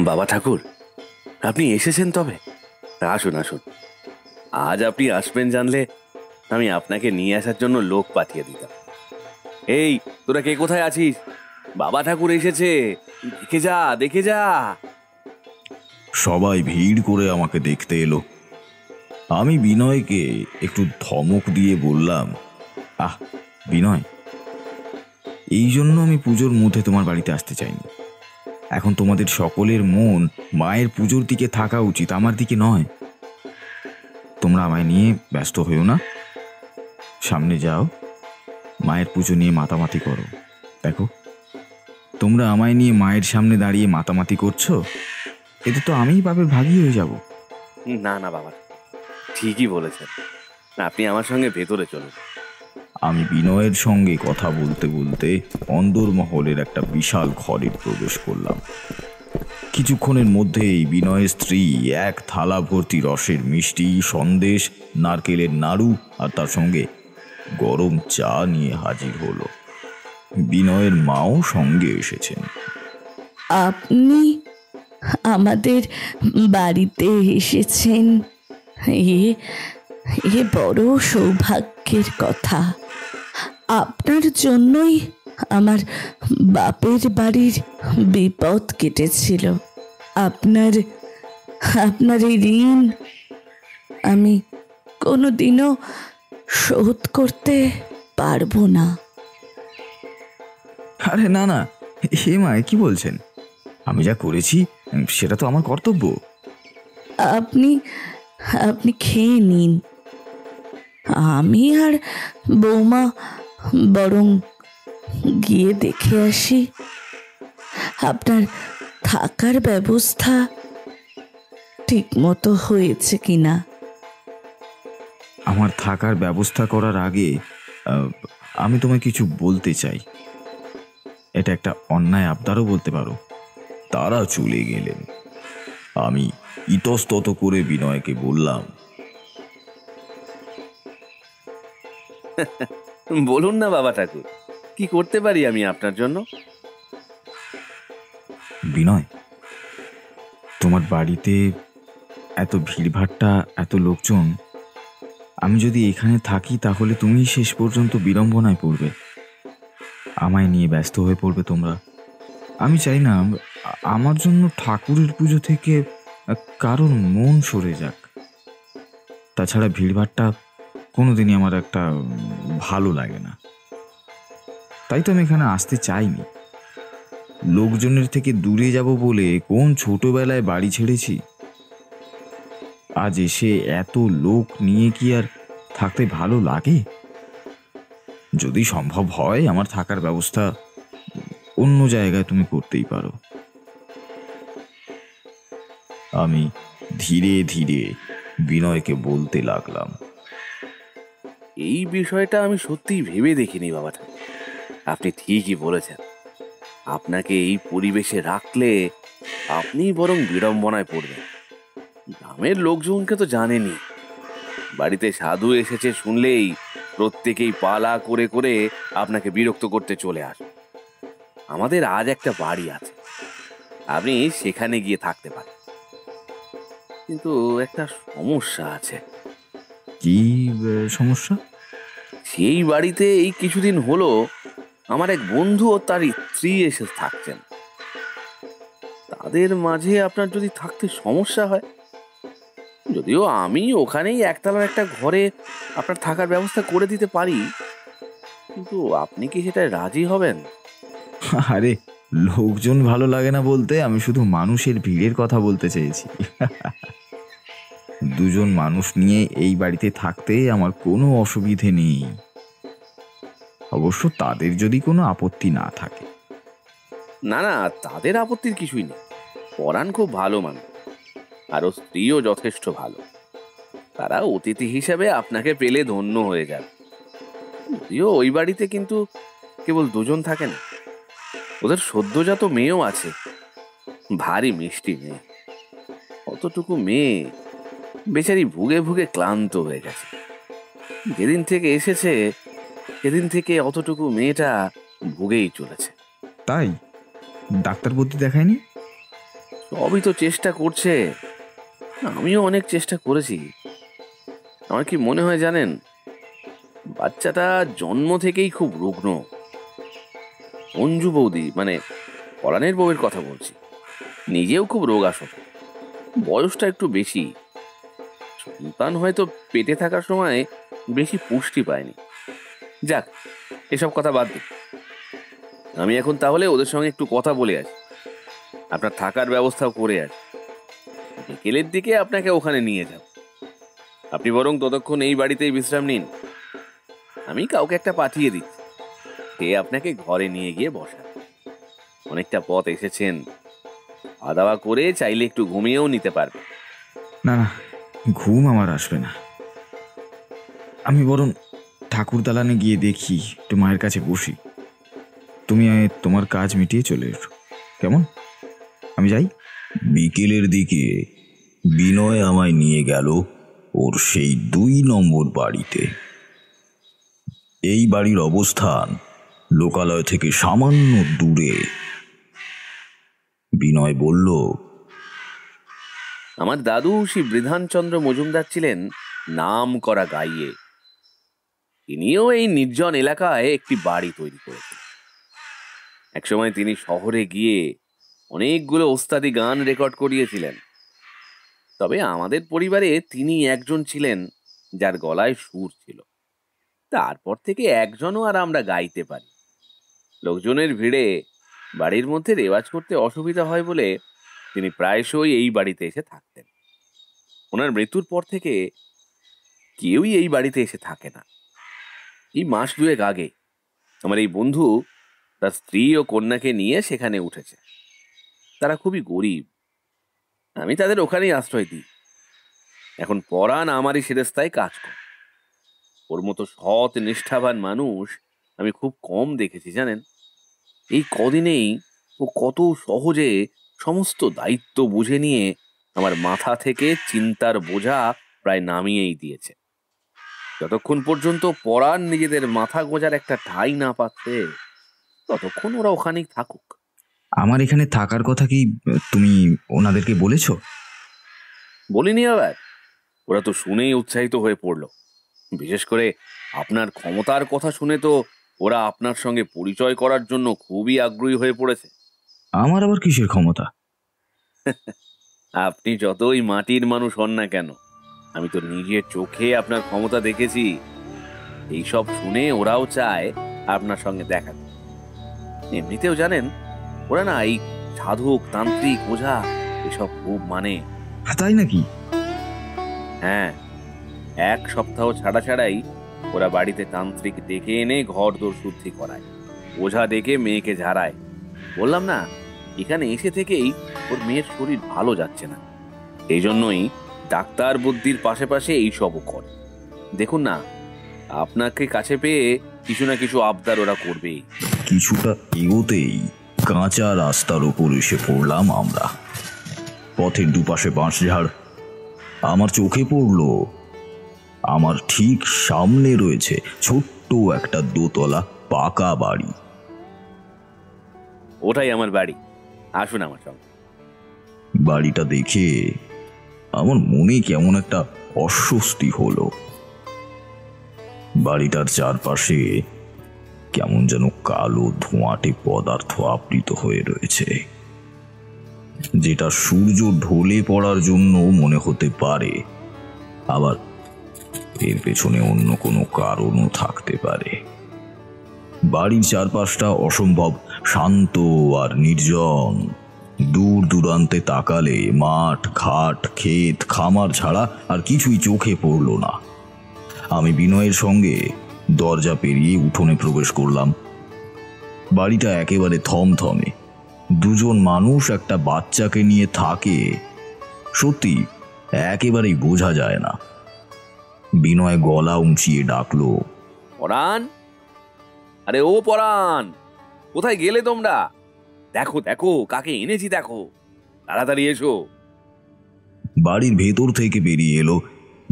বাবা ঠাকুর, আপনি এসেছেন? তবে আসুন আসুন। আজ আপনি আসবেন জানলে আমি আপনাকে নিয়ে আসার জন্য লোক পাঠিয়ে দিতাম। এই তোরা কে কোথায় আছিস? বাবা ঠাকুর এসেছে, দেখে যা দেখে যা। সবাই ভিড় করে আমাকে দেখতে এলো। আমি বিনয়কে একটু ধমক দিয়ে বললাম, আহ বিনয়, এই জন্য আমি পুজোর মধ্যে তোমার বাড়িতে আসতে চাইনি। এখন তোমাদের সকলের মন মায়ের পুজোর দিকে থাকা উচিত, আমার দিকে নয়। তোমরা আমায় নিয়ে ব্যস্ত হইও না, সামনে যাও, মায়ের পুজো নিয়ে মাতামাতি করো। দেখো তোমরা আমায় নিয়ে মায়ের সামনে দাঁড়িয়ে মাতামাতি করছো, এতে তো আমিই পাপের ভাগী হয়ে যাব। না না বাবা, ঠিকই বলেছেন। আপনি আমার সঙ্গে ভেতরে চলুন। আমি বিনয়ের সঙ্গে কথা বলতে বলতে অন্দরমহলের একটা বিশাল ঘরে প্রবেশ করলাম। কিছুক্ষণের মধ্যেই বিনয়ের স্ত্রী এক থালা ভর্তি রসের মিষ্টি, সন্দেশ, নারকেলের নাড়ু আর তার সঙ্গে গরম চা নিয়ে হাজির হলো। বিনয়ের মাও সঙ্গে এসেছেন। আপনি আমাদের বাড়িতে এসেছেন, এ এ বড় সৌভাগ্যের কথা। আপনার জন্যই আমার বাপের বাড়ির বিপদ কেটেছিল। আপনার আপনার এই ঋণ আমি কোনোদিনও শোধ করতে পারবো না। আরে না না, হে মা, কি বলছেন? আমি যা করেছি সেটা তো আমার কর্তব্য। আপনি আপনি খেয়ে নিন। আমি আর বৌমা বরং গিয়ে দেখে আসি আপনার থাকার ব্যবস্থা ঠিক মতো হয়েছে কিনা। আমার থাকার ব্যবস্থা করার আগে আমি তোমায় কিছু বলতে চাই। এটা একটা অন্যায় আবদারও বলতে পারো। তারা চলে গেলেন। আমি ইতস্তত করে বিনয়কে বললাম, বলুন না বাবা ঠাকুর, কি করতে পারি আমি আপনার জন্য? বিনয়, তোমার বাড়িতে এত ভিড়ভাট্টা, এত লোকজন, আমি যদি এখানে থাকি তাহলে তুমি শেষ পর্যন্ত বিড়ম্বনায় পড়বে, আমায় নিয়ে ব্যস্ত হয়ে পড়বে তোমরা। আমি চাই না আমার জন্য ঠাকুরের পুজো থেকে কারোর মন সরে যাক। তাছাড়া ভিড়ভাট্টা কোনোদিনই আমার একটা ভালো লাগে না। তাই তো আমি এখানে আসতে চাইনি। লোকজনের থেকে দূরে যাব বলে কোন ছোটবেলায় বাড়ি ছেড়েছি। আজ এসে এত লোক নিয়ে কি আর থাকতে ভালো লাগে? যদি সম্ভব হয় আমার থাকার ব্যবস্থা অন্য জায়গায় তুমি করতেই পারো। আমি ধীরে ধীরে বিনয়কে বলতে লাগলাম, এই বিষয়টা আমি সত্যিই ভেবে দেখিনি বাবা ঠাকুর। আপনি ঠিকই বলেছেন। আপনাকে এই পরিবেশে রাখলে আপনি বরং বিড়ম্বনায় পড়বেন। গ্রামের লোকজনকে তো জানেনই, বাড়িতে সাধু এসেছে শুনলেই প্রত্যেকেই পালা করে করে আপনাকে বিরক্ত করতে চলে আসে। আমাদের আজ একটা বাড়ি আছে, আপনি সেখানে গিয়ে থাকতে পারেন। কিন্তু একটা সমস্যা আছে। কি সমস্যা? সেই বাড়িতে এই কিছুদিন হলো আমার এক বন্ধু ও তার স্ত্রী এসে থাকছেন। তাদের মাঝে আপনার যদি থাকতে সমস্যা হয়, যদিও আমি ওখানেই একতলার একটা ঘরে আপনার থাকার ব্যবস্থা করে দিতে পারি, কিন্তু আপনি কি সেটা রাজি হবেন? আরে, লোকজন ভালো লাগে না বলতে আমি শুধু মানুষের ভিড়ের কথা বলতে চেয়েছি। দুজন মানুষ নিয়ে এই বাড়িতে থাকতে আমার কোনো অসুবিধে নেই, অবশ্য তাদের যদি কোনো আপত্তি না থাকে। না না, তাদের আপত্তির কিছুই নেই। পরাণ খুব ভালো মানুষ, আরও স্ত্রীও যথেষ্ট ভালো। তারা অতিথি হিসাবে আপনাকে পেলে ধন্য হয়ে যাবে। যদিও ওই বাড়িতে কিন্তু কেবল দুজন থাকে না, ওদের সদ্যজাত মেয়েও আছে, ভারী মিষ্টি মেয়ে। অতটুকু মেয়ে বেচারি ভুগে ভুগে ক্লান্ত হয়ে গেছে। যেদিন থেকে এসেছে সেদিন থেকে অতটুকু মেয়েটা ভুগেই চলেছে। তাই ডাক্তার বুদ্ধি দেখায়নি? সবই তো চেষ্টা করছে, আমিও অনেক চেষ্টা করেছি। আমার কি মনে হয় জানেন, বাচ্চাটা জন্ম থেকেই খুব রুগ্ন। অঞ্জু বৌদি, মানে পরাণের বউয়ের কথা বলছি, নিজেও খুব রোগাসক, বয়সটা একটু বেশি। সন্তান হয়তো পেটে থাকার সময় বেশি পুষ্টি পায়নি। যাক, এসব কথা বাদ দিন। আমি এখন তাহলে ওদের সঙ্গে একটু কথা বলে আসি, আপনার থাকার ব্যবস্থাও করে আসি। বিকেলের দিকে আপনাকে ওখানে নিয়ে যাব। আপনি বরং ততক্ষণ এই বাড়িতেই বিশ্রাম নিন। আমি কাউকে একটা পাঠিয়ে দিচ্ছি, সে আপনাকে ঘরে নিয়ে গিয়ে বসান। অনেকটা পথ এসেছেন, খাওয়া দাওয়া করে চাইলে একটু ঘুমিয়েও নিতে পারবে। না না, ঘুম আমার আসবে না। আমি বরং ঠাকুর দালানে গিয়ে দেখি, একটু মায়ের কাছে বসি। তুমি তোমার কাজ মিটিয়ে চলে এসো, কেমন? আমি যাই। বিকেলের দিকে বিনয় আমায় নিয়ে গেল ওর সেই 2 নম্বর বাড়িতে। এই বাড়ির অবস্থান লোকালয় থেকে সামান্য দূরে। বিনয় বলল, আমার দাদু শ্রী বৃধানচন্দ্র মজুমদার ছিলেন নাম করা গাইয়ে। তিনিও এই নির্জন এলাকায় একটি বাড়ি তৈরি করেছেন। একসময় তিনি শহরে গিয়ে অনেকগুলো ওস্তাদি গান রেকর্ড করিয়েছিলেন। তবে আমাদের পরিবারে তিনি একজন ছিলেন যার গলায় সুর ছিল। তারপর থেকে একজনও আর আমরা গাইতে পারি। লোকজনের ভিড়ে বাড়ির মধ্যে রেওয়াজ করতে অসুবিধা হয় বলে তিনি প্রায়শই এই বাড়িতে এসে থাকতেন। ওনার মৃত্যুর পর থেকে কেউই এই বাড়িতে এসে থাকে না। এই মাস 2 আগে আমার এই বন্ধু তার স্ত্রী ও কন্যাকে নিয়ে সেখানে উঠেছে। তারা খুবই গরিব, আমি তাদের ওখানেই আশ্রয় দিই। এখন পরাণ আমারই সেরেস্তায় কাজ করে। ওর মতো সৎ নিষ্ঠাবান মানুষ আমি খুব কম দেখেছি জানেন। এই কদিনেই ও কত সহজে সমস্ত দায়িত্ব বুঝে নিয়ে আমার মাথা থেকে চিন্তার বোঝা প্রায় নামিয়েই দিয়েছে। যতক্ষণ পর্যন্ত পরাণ নিজেদের মাথা গোঁজার একটা ঠাঁই না পাচ্ছে, ততক্ষণ ওরা ওখানেই থাকুক। আমার এখানে থাকার কথা কি তুমি ওনাদেরকে বলেছ? বলিনি আবার? ওরা তো শুনেই উৎসাহিত হয়ে পড়ল। বিশেষ করে আপনার ক্ষমতার কথা শুনে তো ওরা আপনার সঙ্গে পরিচয় করার জন্য খুবই আগ্রহী হয়ে পড়েছে। আমার আবার কিসের ক্ষমতা? আপনি যতই মাটির মানুষ হন না কেন, আমি তো নিজের চোখে আপনার ক্ষমতা দেখেছি। এইসব শুনে ওরাও চায় আপনার সঙ্গে দেখা করতে। এমনিতেও জানেন, ওরা না এই সাধক, তান্ত্রিক, ওঝা এসব খুব মানে। তাই নাকি? হ্যাঁ, 1 সপ্তাহ ছাড়া ছাড়াই ওরা বাড়িতে তান্ত্রিক ডেকে এনে ঘর দোর শুদ্ধি করায়, ওঝা ডেকে মেয়েকে ঝাড়ায়। বললাম না, এখানে এসে থেকেই ওর মেয়ের শরীর ভালো যাচ্ছে না। এই জন্যই ডাক্তার বুদ্ধির পাশে পাশে এইসবও করে। দেখুন না, আপনাকে কাছে পেয়ে কিছু না কিছু আবদার ওরা করবেই। কিছুটা এগোতেই কাঁচা রাস্তার উপর এসে পড়লাম আমরা। পথের দুপাশে বাঁশঝাড়। আমার চোখে পড়ল আমার ঠিক সামনে রয়েছে ছোট্ট একটা 2 তলা পাকা বাড়ি। ওটাই আমার বাড়ি, আসুন আমার সঙ্গে। বাড়িটা দেখে আমার মনে কেমন একটা অস্বস্তি হলো। বাড়িটার চারপাশে কেমন যেন কালো ধোঁয়াটে পদার্থ আবৃত হয়ে রয়েছে, যেটা সূর্য ঢলে পড়ার জন্য মনে হতে পারে, আবার এর পেছনে অন্য কোনো কারণও থাকতে পারে। বাড়ির চারপাশটা অসম্ভব শান্ত আর নির্জন। দূর দূরান্তে তাকালে মাঠ, ঘাট, ক্ষেত, খামার ছাড়া আর কিছুই চোখে পড়ল না। আমি বিনয়ের সঙ্গে দরজা পেরিয়ে উঠোনে প্রবেশ করলাম। বাড়িটা একেবারে থমথমে। 2 মানুষ একটা বাচ্চাকে নিয়ে থাকে, সত্যি একেবারেই বোঝা যায় না। বিনয় গলা উঁচিয়ে ডাকলো, পরাণ, আরে ও পরাণ, কোথায় গেলে তোমরা? দেখো দেখো কাকে এনেছি, দেখো, তাড়াতাড়ি এসো। বাড়ির ভেতর থেকে বেরিয়ে এলো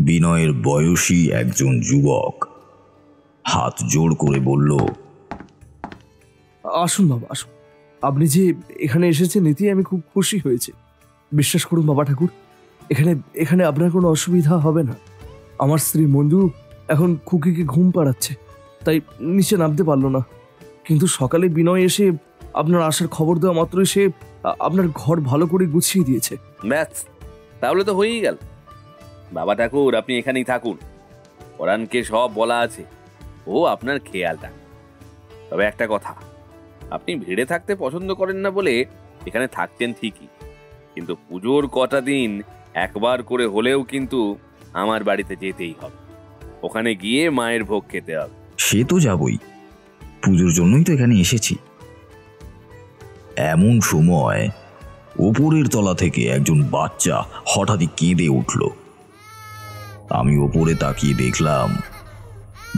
বিনয়ের বয়সী একজন যুবক। হাত জোড় করে বলল, আসুন বাবা, আসুন। আপনি যে এখানে এসেছেন এতে আমি খুব খুশি হয়েছি। বিশ্বাস করুন বাবা ঠাকুর, এখানে এখানে আপনার কোনো অসুবিধা হবে না। আমার স্ত্রী মঞ্জু এখন খুকিকে ঘুম পাড়াচ্ছে, তাই নিচে নামতে পারলো না। কিন্তু সকালে বিনয় এসে আপনার আসার খবর দেওয়া মাত্রই সে আপনার ঘর ভালো করে গুছিয়ে দিয়েছে। ব্যাস, তাহলে তো হয়েই গেল। বাবা ঠাকুর, আপনি এখানেই থাকুন। পরাণকে সব বলা আছে, ও আপনার খেয়াল রাখবে। তবে একটা কথা, আপনি ভিড়ে থাকতে পছন্দ করেন না বলে এখানে থাকতেন ঠিকই, কিন্তু পুজোর কটা দিন একবার করে হলেও কিন্তু আমার বাড়িতে যেতেই হবে। ওখানে গিয়ে মায়ের ভোগ খেতে হবে। সে তো যাবই, পুজোর জন্যই তো এখানে এসেছি। এমন সময় ওপরের তলা থেকে একজন বাচ্চা হঠাৎই কেঁদে উঠল। আমি ওপরে তাকিয়ে দেখলাম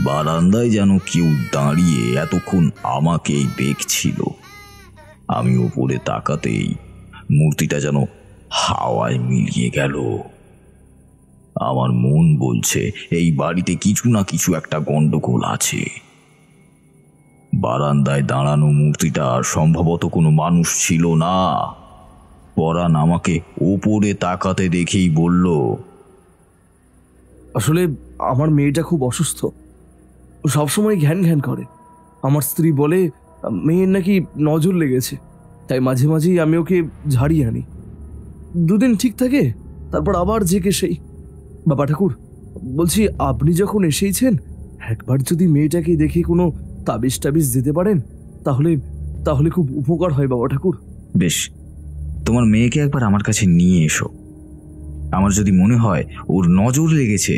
বারান্দায় যেন কেউ দাঁড়িয়ে এতক্ষণ আমাকেই দেখছিল। আমি ওপরে তাকাতেই মূর্তিটা যেন হাওয়ায় মিলিয়ে গেল। আমার মন বলছে এই বাড়িতে কিছু না কিছু একটা গন্ডগোল আছে। বারান্দায় দাঁড়ানো মূর্তিটা সম্ভবত কোনো মানুষ ছিল না। পরাণ আমাকে ওপরে তাকাতে দেখেই বলল, আসলে আমার মেয়েটা খুব অসুস্থ, সবসময় ঘ্যান ঘ্যান করে। আমার স্ত্রী বলে মেয়ের নাকি নজর লেগেছে, তাই মাঝে মাঝেই আমি ওকে ঝাড়িয়ে আনি। দুদিন ঠিক থাকে, তারপর আবার জেগে সেই। বাবা ঠাকুর, বলছি আপনি যখন এসেইছেন, একবার যদি মেয়েটাকে দেখে কোনো তাবিজ টাবিজ দিতে পারেন তাহলে তাহলে খুব উপকার হয় বাবা ঠাকুর। বেশ, তোমার মেয়েকে একবার আমার কাছে নিয়ে এসো। আমার যদি মনে হয় ওর নজর লেগেছে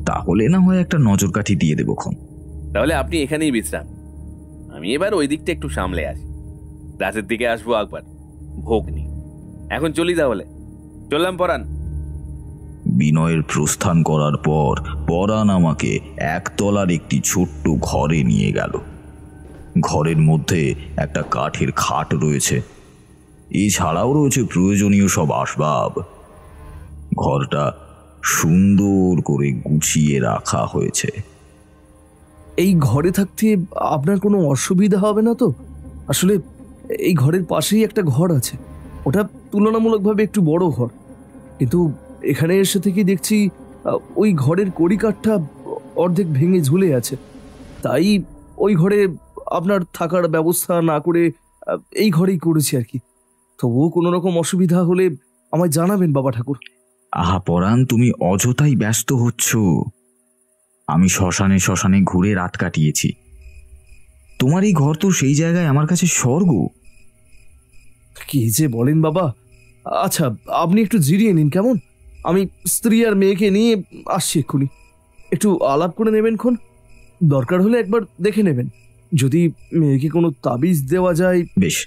তাহলে না হয় একটা নজর কাঠি দিয়ে দেবো খন। তাহলে আপনি এখানেই বিশ্রাম, আমি এবার ওই দিকটা একটু সামলে আসি। রাতের দিকে আসবো একবার, ভোগ নি। এখন চলি তাহলে। চললাম পরাণ। বিনয়ের প্রস্থান করার পর পরাণ আমাকে একতলার একটি ছোট্ট ঘরে নিয়ে গেল। ঘরের মধ্যে একটা কাঠের খাট রয়েছে, এছাড়াও রয়েছে প্রয়োজনীয় সব আসবাব। ঘরটা সুন্দর করে গুছিয়ে রাখা হয়েছে। এই ঘরে থাকতে আপনার কোনো অসুবিধা হবে না তো? আসলে এই ঘরের পাশেই একটা ঘর আছে, ওটা তুলনামূলকভাবে একটু বড় ঘর, কিন্তু এখানে এসে থেকে দেখছি ওই ঘরের কড়িকাঠটা অর্ধেক ভেঙে ঝুলে আছে। তাই ওই ঘরে আপনার থাকার ব্যবস্থা না করে এই ঘরেই করেছি আর কি। তবুও কোনো রকম অসুবিধা হলে আমায় জানাবেন বাবা ঠাকুর। আহা পরাণ, তুমি অযথাই ব্যস্ত হচ্ছ। আমি শ্মশানে শ্মশানে ঘুরে রাত কাটিয়েছি। তোমার এই ঘর তো সেই জায়গায় আমার কাছে স্বর্গ। কি যে বলেন বাবা। আচ্ছা, আপনি একটু জিরিয়ে নিন কেমন? আমি স্ত্রী আর মেয়েকে নিয়ে আসছি এক্ষুনি। একটু আলাপ করে নেবেন খন, দরকার হলে একবার দেখে নেবেন যদি মেয়েকে কোনো তাবিজ দেওয়া যায়। বেশ,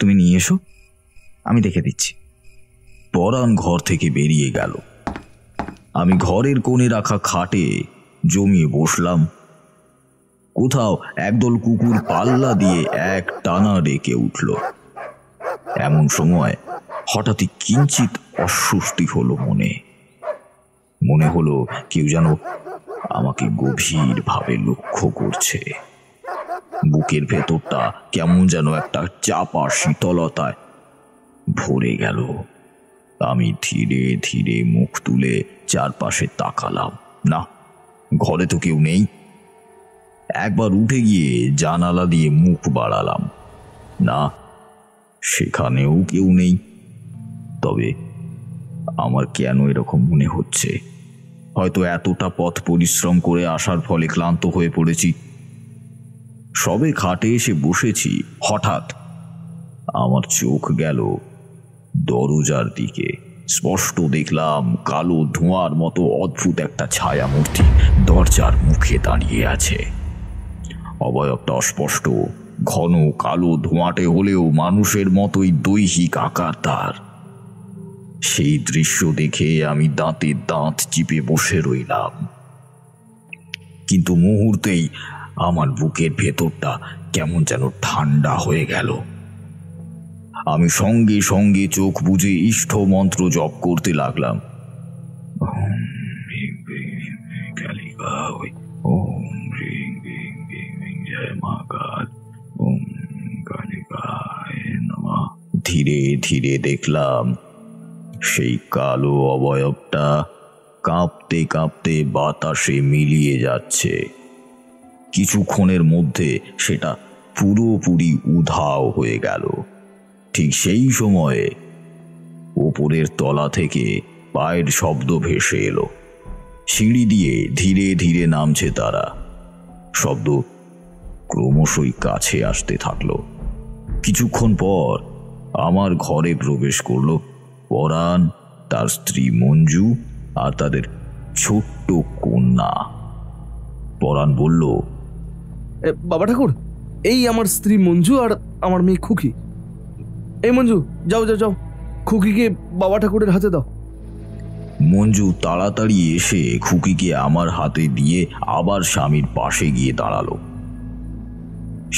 তুমি নিয়ে এসো, আমি দেখে দিচ্ছি। পরাণ ঘর থেকে বেরিয়ে গেল। আমি ঘরের কোণে রাখা খাটে জমিয়ে বসলাম। কোথাও একদল কুকুর পাল্লা দিয়ে এক টানা ডেকে উঠল। এমন সময় হঠাৎই কিঞ্চিত অস্বস্তি হলো মনে হলো কেউ যেন আমাকে গভীরভাবে লক্ষ্য করছে। বুকের ভেতরটা কেমন যেন একটা চাপা শীতলতায় ভরে গেল। আমি ধীরে ধীরে মুখ তুলে চারপাশে তাকালাম। না, ঘরে তো কেউ নেই। একবার উঠে গিয়ে জানালা দিয়ে মুখ বাড়ালাম। না, সেখানেও কেউ নেই। তবে আমার কেন এরকম মনে হচ্ছে? হয়তো এতটা পথ পরিশ্রম করে আসার ফলে ক্লান্ত হয়ে পড়েছি। সবে খাটে এসে বসেছি, হঠাৎ আমার চোখ গেল দরজার দিকে। স্পষ্ট দেখলাম কালো ধোঁয়ার মতো অদ্ভুত একটা ছায়ামূর্তি দরজার মুখে দাঁড়িয়ে আছে। অবয়বটা অস্পষ্ট, ঘন কালো ধোঁয়াটে হলেও মানুষের মতোই দৈহিক আকার তার। সেই দৃশ্য দেখে আমি দাঁতে দাঁত চিপে বসে রইলাম। কিন্তু মুহূর্তেই আমার বুকের ভেতরটা কেমন যেন ঠান্ডা হয়ে গেল। আমি সঙ্গে সঙ্গে চোখ বুজে ইষ্ট মন্ত্র জপ করতে লাগলাম। ধীরে ধীরে দেখলাম সেই কালো অবয়বটা কাঁপতে কাঁপতে বাতাসে মিলিয়ে যাচ্ছে। কিছুক্ষণের মধ্যে সেটা পুরোপুরি উধাও হয়ে গেল। ঠিক সেই সময়ে ওপরের তলা থেকে পায়ের শব্দ ভেসে এলো। সিঁড়ি দিয়ে ধীরে ধীরে নামছে তারা। শব্দ ক্রমশই কাছে আসতে থাকলো। কিছুক্ষণ পর আমার ঘরে প্রবেশ করলো পরাণ, তার স্ত্রী মঞ্জু আর তাদের ছোট্ট কন্যা। পরাণ বলল, বাবা ঠাকুর, এই আমার স্ত্রী মঞ্জু আর আমার মেয়ে খুকি। এই মঞ্জু, যাও যাও যাও, খুকিকে বাবা ঠাকুরের হাতে দাও। মঞ্জু তাড়াতাড়ি এসে খুকিকে আমার হাতে দিয়ে আবার স্বামীর পাশে গিয়ে দাঁড়ালো।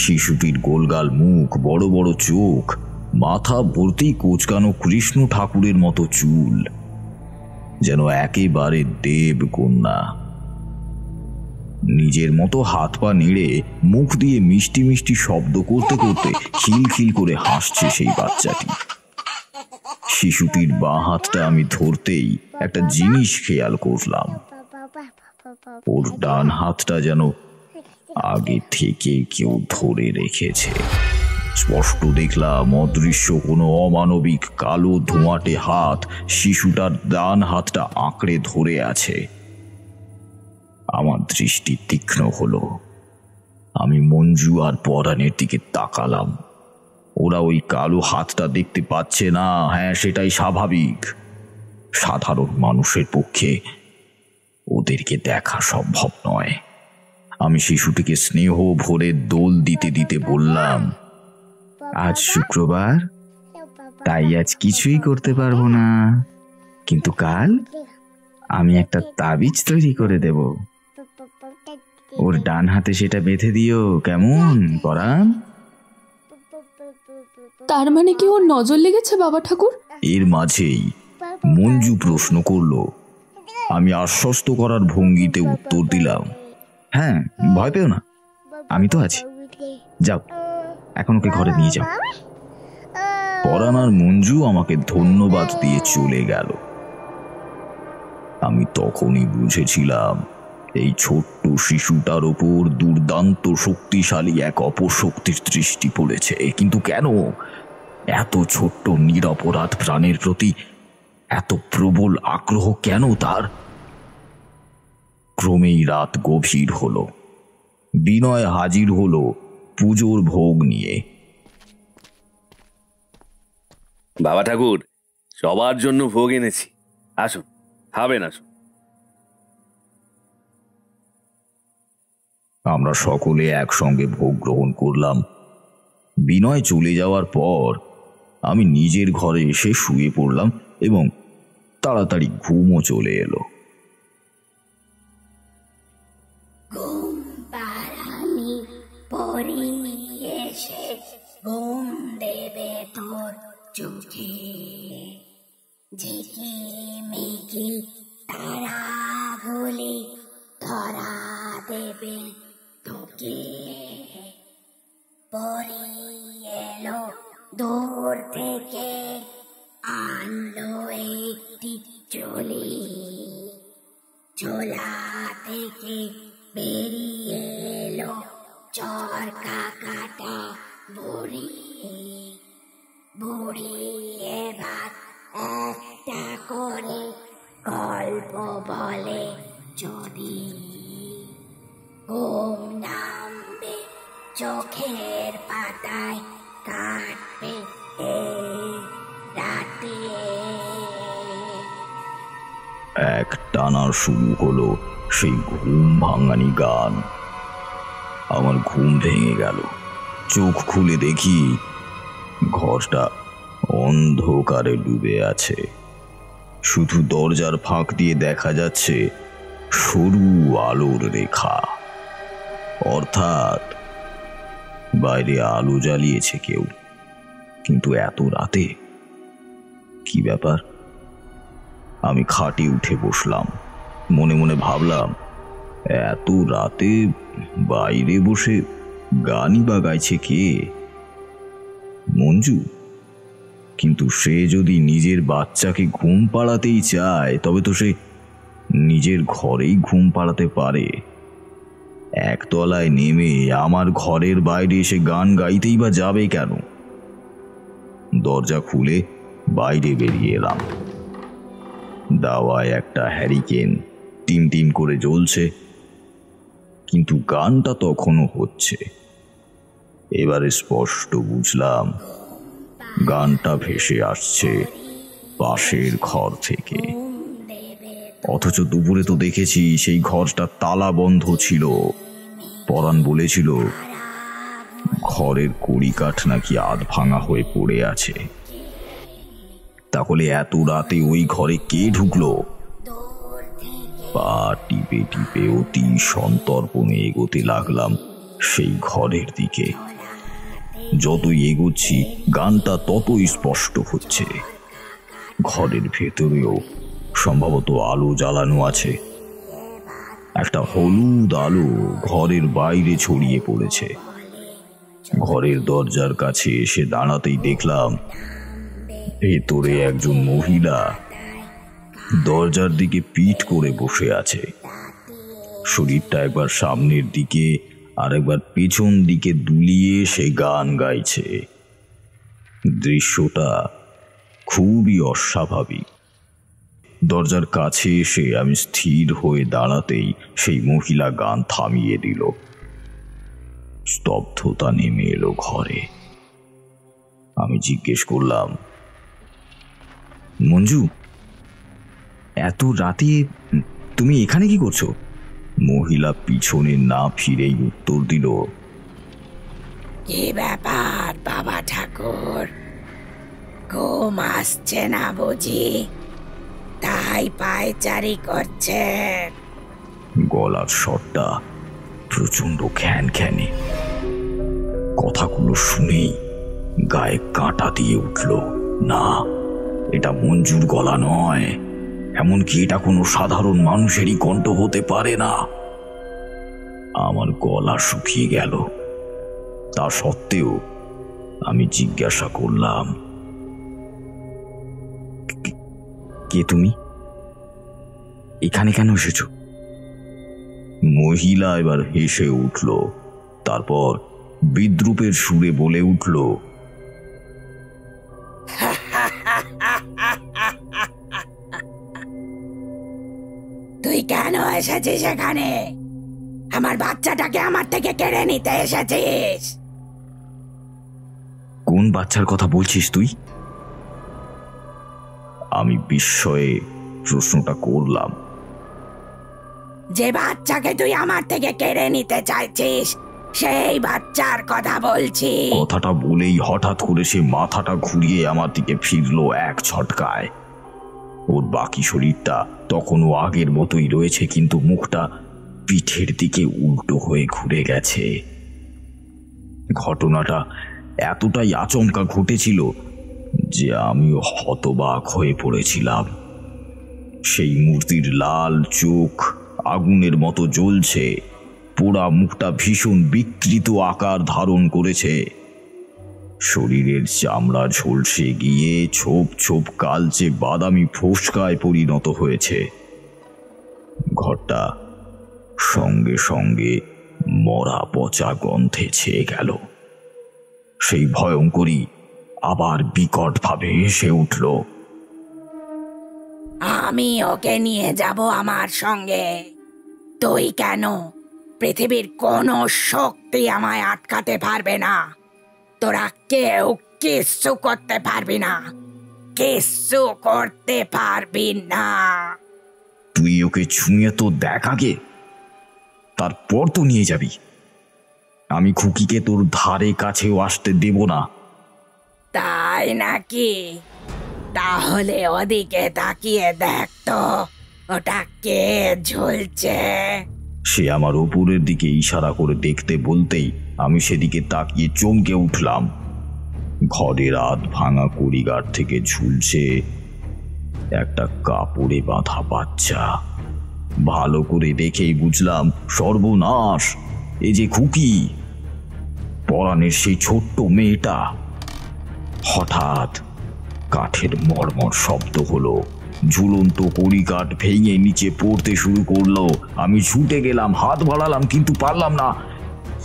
শিশুটির গোলগাল মুখ, বড় বড় চোখ, মাথা ভর্তি কোচকানো কৃষ্ণ ঠাকুরের মতো চুল, যেন একেবারে দেবকন্যা। নিজের মতো হাত পা নেড়ে মুখ দিয়ে মিষ্টি মিষ্টি শব্দ করতে করতে খিলখিল করে হাসছে সেই বাচ্চাটি। শিশুটির বাঁ হাতটা আমি ধরতেই একটা জিনিস খেয়াল করলাম, ওর ডান হাতটা যেন আগে থেকে কেউ ধরে রেখেছে। স্পষ্ট দেখলাম অদৃশ্য কোনো অমানবিক কালো ধোঁয়াটে হাত শিশুটার ডান হাতটা আঁকড়ে ধরে আছে। আমার দৃষ্টি তীক্ষ্ণ হলো। আমি মঞ্জু আর পরাণের দিকে তাকালাম। ওরা ওই কালো হাতটা দেখতে পাচ্ছে না। হ্যাঁ, সেটাই স্বাভাবিক। সাধারণ মানুষের পক্ষে ওদেরকে দেখা সম্ভব নয়। আমি শিশুটিকে স্নেহ ভরে দোল দিতে দিতে বললাম, আজ শুক্রবার, তাই আজ কিছুই করতে পারবো না, কিন্তু কাল আমি একটা তাবিজ তৈরি করে দেব। ওর ডান হাতে সেটা বেঁধে দিও, কেমন পরাণ? তার মানে কি ওর নজর লেগেছে বাবা ঠাকুর? এর মাঝেই মঞ্জু প্রশ্ন করলো। আমি আশ্বস্ত করার ভঙ্গিতে উত্তর দিলাম, হ্যাঁ, ভয় পেও না, আমি তো আছি। যাও, এখন ওকে ঘরে নিয়ে যাও। পরাণ আর মঞ্জু আমাকে ধন্যবাদ দিয়ে চলে গেল। আমি তখনই বুঝেছিলাম এই ছোট্ট শিশুটার ওপর দুর্দান্ত শক্তিশালী এক অপশক্তির দৃষ্টি পড়েছে। কিন্তু কেন? এত ছোট্ট নিরপরাধ প্রাণের প্রতি এত প্রবল আগ্রহ কেন তার? ক্রমেই রাত গভীর হলো। বিনয় হাজির হলো পুজোর ভোগ নিয়ে। বাবা ঠাকুর, সবার জন্য ভোগ এনেছি, আসুন, খাবেন, আসুন। আমরা সকলে একসঙ্গে ভোগ গ্রহণ করলাম। বিনয় চলে যাওয়ার পর আমি নিজের ঘরে এসে শুয়ে পড়লাম এবং তাড়াতাড়ি ঘুমও চলে এলো। ঘুম পাড়ানি পরি এসে ঘুম দেবে তোর চোখে, ঝিকি মিকি তারাগুলি ধরা দেবে তোকে। পরি এলো দূর থেকে, আনলো একটি চলি, ঝোলা থেকে বেরিয়ে এলো চরকা কাটা বুড়ি। বুড়ি এবার একটা করে গল্প বলে, যদি ঘুম নামবে চোখের পাতায়, কাটবে এই রাতে। এক টানা শুরু হলো সেই ঘুম ভাঙানি গান। আমার ঘুম ভেঙে গেল। চোখ খুলে দেখি ঘরটা অন্ধকারে ডুবে আছে। শুধু দরজার ফাঁক দিয়ে দেখা যাচ্ছে সরু আলোর রেখা, অর্থাৎ বাইরে আলো জ্বালিয়েছে কেউ। কিন্তু এত রাতে কি ব্যাপার? আমি খাটে উঠে বসলাম। মনে মনে ভাবলাম, এত রাতে বাইরে বসে গানই বা গাইছে কে? মঞ্জু? কিন্তু সে যদি নিজের বাচ্চাকে ঘুম পাড়াতেই চায়, তবে তো সে নিজের ঘরেই ঘুম পাড়াতে পারে। একতলায় নেমে আমার ঘরের বাইরে এসে গান গাইতেই বা যাবে কেন? দরজা খুলে বাইরে বেরিয়ে এলাম। দাওয়ায় একটা হ্যারিকেন টিম টিম করে জ্বলছে, কিন্তু গানটা তখনও হচ্ছে। এবারে স্পষ্ট বুঝলাম গানটা ভেসে আসছে পাশের ঘর থেকে। অথচ দুপুরে তো দেখেছি সেই ঘরটা তালা বন্ধ ছিল। পরাণ বলেছিল ঘরের কড়িকাঠ নাকি আধ ভাঙা হয়ে পড়ে আছে। তাহলে এত রাতে ওই ঘরে কে ঢুকলো? পা টিপে টিপে অতি সন্তর্পণে এগোতে লাগলাম সেই ঘরের দিকে। যতই এগোচ্ছি গানটা ততই স্পষ্ট হচ্ছে। ঘরের ভেতরেও সম্ভবত আলো জ্বালানো আছে। একটা হলুদ আলো ঘরের বাইরে ছড়িয়ে পড়েছে। ঘরের দরজার কাছে এসে দাঁড়াতেই দেখলাম ভেতরে একজন মহিলা দরজার দিকে পিঠ করে বসে আছে। শরীরটা একবার সামনের দিকে আর একবার পেছন দিকে দুলিয়ে সে গান গাইছে। দৃশ্যটা খুবই অস্বাভাবিক। দরজার কাছে এসে আমি স্থির হয়ে দাঁড়াতেই সেই মহিলা গান থামিয়ে দিল। স্তব্ধতা নেমে এলো ঘরে। আমি জিজ্ঞেস করলাম, মঞ্জু, এত রাতে তুমি এখানে কি করছো? মহিলা পিছনে না ফিরেই উত্তর দিল, কি ব্যাপার বাবা ঠাকুর, ঘুম আসছে না বুঝি, তাই পায়চারি করছেন? গলার স্বরটা প্রচন্ড খ্যানখ্যানে। কথাগুলো শুনেই গায়ে কাঁটা দিয়ে উঠল। না, এটা মঞ্জুর গলা নয়, এমনকি এটা কোনো সাধারণ মানুষেরই কণ্ঠ হতে পারে না। আমার গলা শুকিয়ে গেল। তা সত্ত্বেও আমি জিজ্ঞাসা করলাম, কে তুমি? এখানে কেন এসেছো? মহিলা এবার হেসে উঠল। তারপর বিদ্রূপের সুরে বলে উঠল, তুই কেন এসেছিস এখানে? আমার বাচ্চাটাকে আমার থেকে কেড়ে নিতে এসেছিস? কোন বাচ্চার কথা বলছিস তুই? আমি বিস্ময়ে প্রশ্নটা করলাম। যে বাচ্চাকে তুই আমার থেকে কেড়ে নিতে চাইছিস সেই বাচ্চার কথা বলছি। কথাটা বলেই হঠাৎ করে সে মাথাটা ঘুরিয়ে আমার দিকে ফিরলো এক ঝটকায়। ওর বাকি শরীরটা তখনও আগের মতোই রয়েছে, কিন্তু মুখটা পিঠের দিকে উল্টো হয়ে ঘুরে গেছে। ঘটনাটা এতটাই আচমকা ঘটেছিল যে আমিও হতবাক হয়ে পড়েছিলাম। সেই মূর্তির লাল চোখ আগুনের মতো জ্বলছে, পোড়া মুখটা ভীষণ বিকৃত আকার ধারণ করেছে। শরীরের চামড়া ঝলসে গিয়ে ছোপ ছোপ কালচে বাদামি ফোসকায় পরিণত হয়েছে। ঘরটা সঙ্গে সঙ্গে মরা পচা গন্ধে ছেয়ে গেল। সেই ভয়ঙ্করী আবার বিকট ভাবে হেসে উঠল। আমি ওকে নিয়ে যাব আমার সঙ্গে। তুই কেন? পৃথিবীর কোনো শক্তি আমায় আটকাতে পারবে না। তোরা কেউ কিচ্ছু করতে পারবি না, কিচ্ছু করতে পারবি না। তুই ওকে ছুঁয়ে তো দেখ আগে, তারপর তো নিয়ে যাবি। আমি খুকিকে তোর ধারে কাছেও আসতে দেব না। তাই নাকি? তাহলে ওদিকে তাকিয়ে দেখ তো, ওটা কে ঝুলছে? সে আমার উপরের দিকে ইশারা করে দেখতে বলতেই আমি সেদিকে তাকিয়ে চমকে উঠলাম। ঘরের আধ ভাঙা কড়িগার থেকে ঝুলছে একটা কাপড়ে বাঁধা বাচ্চা। ভালো করে দেখেই বুঝলাম সর্বনাশ, এ যে খুকি, পরাণের সেই ছোট্ট মেয়েটা। হঠাৎ কাঠের মড়মড় শব্দ হলো, ঝুলন্ত কড়িকাঠ ভেঙে নিচে পড়তে শুরু করলো। আমি ছুটে গেলাম, হাত বাড়ালাম, কিন্তু পারলাম না।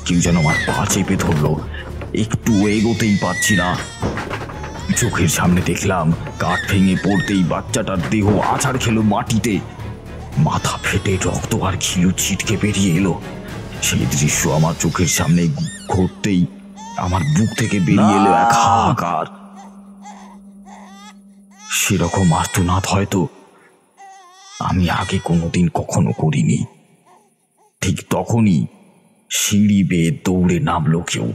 কেউ যেন আমার পা চেপে ধরলো। একটু এগোতেই পারছি না। চোখের সামনে দেখলাম কাঠ ভেঙে পড়তেই বাচ্চাটার দেহ আছাড় খেলো মাটিতে। মাথা ফেটে রক্ত আর খিলু ছিটকে বেরিয়ে এলো। সেই দৃশ্য আমার চোখের সামনে ঘটতেই আমার বুক থেকে বেরিয়ে এলো এক হাহাকার। সেরকম আর্তনাদ হয়তো আমি আগে কোনোদিন কখনো করিনি। ঠিক তখনই সিঁড়ি বেয়ে দৌড়ে নামলো কেউ।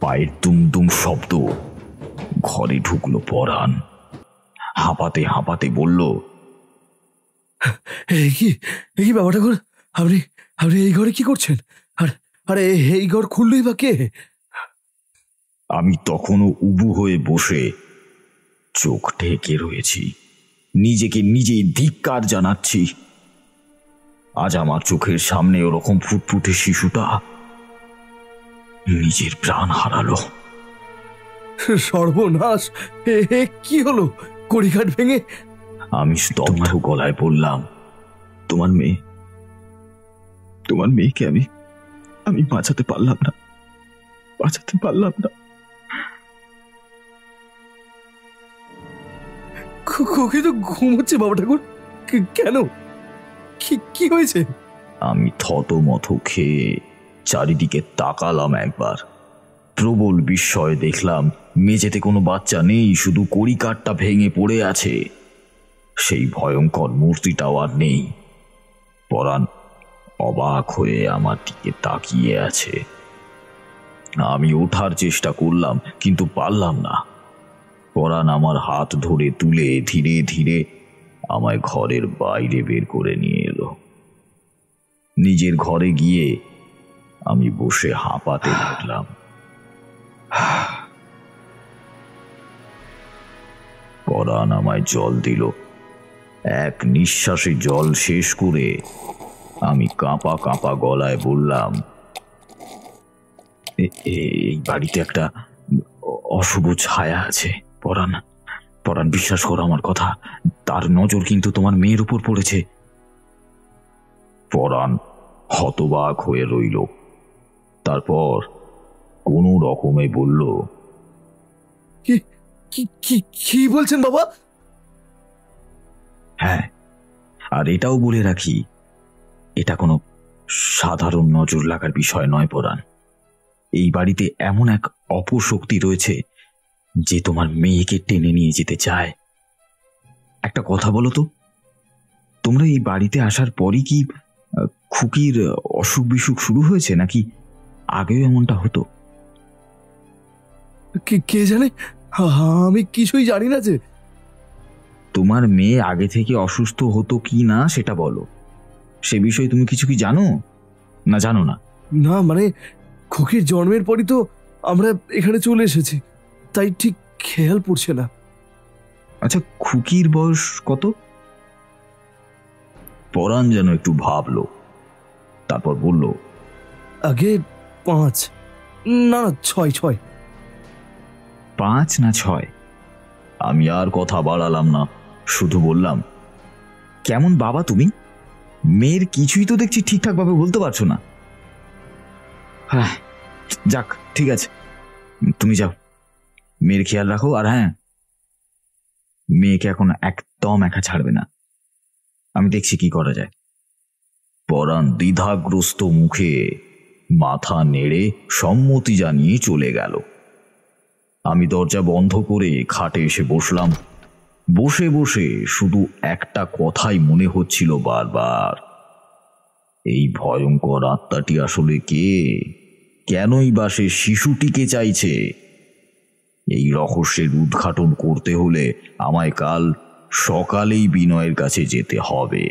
পায়ের দুমদুম শব্দ। ঘরে ঢুকলো পরাণ। হাঁপাতে হাঁপাতে বলল, এই বাবা ঠাকুর, আপনি আপনি এই ঘরে কি করছেন? আরে এই ঘর খুললই বা কে? আমি তখনও উবু হয়ে বসে চোখ ঢেকে রয়েছি। নিজেকে নিজেই ধিক্কার জানাচ্ছি। আজ আমার চোখের সামনে ওরকম ফুটফুটে শিশুটা নিজের প্রাণ হারালো। সর্বনাশ! কি হলো? কড়িঘাট ভেঙে? আমি স্তব্ধ গলায় বললাম, তোমার মেয়েকে আমি বাঁচাতে পারলাম না। খোকে তো ঘুমোচ্ছে বাবা ঠাকুর। কেন? কি হয়েছে? আমি থতমত খেয়ে চারিদিকে তাকালাম একবার। প্রবল বিস্ময়ে দেখলাম মেঝেতে কোনো বাচ্চা নেই, শুধু কড়িকাঠটা ভেঙে পড়ে আছে। সেই ভয়ঙ্কর মূর্তিটাও আর নেই। পরাণ অবাক হয়ে আমার দিকে তাকিয়ে আছে। আমি ওঠার চেষ্টা করলাম, কিন্তু পারলাম না। পরাণ আমার হাত ধরে তুলে ধীরে ধীরে আমায় ঘরের বাইরে বের করে নিয়ে এলো। নিজের ঘরে গিয়ে আমি বসে হাঁপাতে লাগলাম। পরাণ আমায় জল দিল। এক নিঃশ্বাসে জল শেষ করে আমি কাঁপা কাঁপা গলায় বললাম, এই বাড়িতে একটা অশুভ ছায়া আছে পরাণ, বিশ্বাস করো আমার কথা। তার নজর কিন্তু তোমার মেয়ের উপর পড়েছে। পরাণ হতবাক হয়ে রইল। তারপর কোনো রকমে বলল, কি বলছেন বাবা? হ্যাঁ, আর এটাও বলে রাখি, এটা কোনো সাধারণ নজর লাগার বিষয় নয় পরাণ। এই বাড়িতে এমন এক অপশক্তি রয়েছে যে তোমার মেয়েকে টেনে নিয়ে যেতে চায়। একটা কথা বলো তো, তোমরা এই বাড়িতে আসার পরই কি খুকির অসুখ বিসুখ শুরু হয়েছে, নাকি আগেও এমনটা হতো? কে জানে, আমি কিছুই জানি না। যে তোমার মেয়ে আগে থেকে অসুস্থ হতো কি না সেটা বলো। সে বিষয়ে তুমি কিছু কি জানো না? জানো না? না, মানে খুকির জন্মের পরই তো আমরা এখানে চলে এসেছি, তাই ঠিক খেয়াল পড়ছে না। আচ্ছা, খুকির বয়স কত? পরাণ যেন একটু ভাবলো, তারপর বলল, আগে 5 না 6। 5 না 6? আমি আর কথা বাড়ালাম না, শুধু বললাম, কেমন বাবা তুমি? মেয়ের কিছুই তো দেখছি ঠিকঠাক ভাবে বলতে পারছো না। হ্যাঁ, যাক, ঠিক আছে, তুমি যাও, মেয়ের খেয়াল রাখো। আর হ্যাঁ, মেয়েকে এখন একদম একা ছাড়বে না। আমি দেখছি কি করা যায়। পরাণ দ্বিধাগ্রস্ত মুখে মাথা নেড়ে সম্মতি জানিয়ে চলে গেল। আমি দরজা বন্ধ করে খাটে এসে বসলাম। বসে বসে শুধু একটা কথাই মনে হচ্ছিল বারবার, এই ভয়ঙ্কর আত্মাটি আসলে কে? কেনই বা সে শিশুটিকে চাইছে? এই রহস্যের উদ্ঘাটন করতে হলে আমায় কাল সকালেই বিনয়ের কাছে যেতে হবে।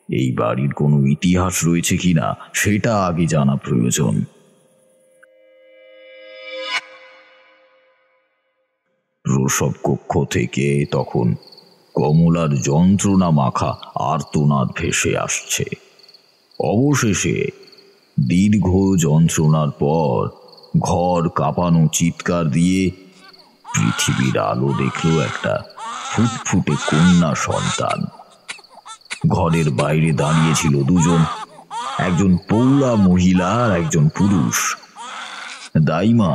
এই বাড়ির কোনো ইতিহাস রয়েছে কিনা সেটা আগে জানা প্রয়োজন। প্রসব কক্ষ থেকে তখন কমলার যন্ত্রণা মাখা আর্তনাদ ভেসে আসছে। অবশেষে দীর্ঘ যন্ত্রণার পর ঘর কাঁপানো চিৎকার দিয়ে পৃথিবীর আলো দেখল একটা ফুটফুটে কন্যা সন্তান। ঘরের বাইরে দাঁড়িয়েছিল দুজন, একজন পৌরা মহিলা আর একজন পুরুষ। দাইমা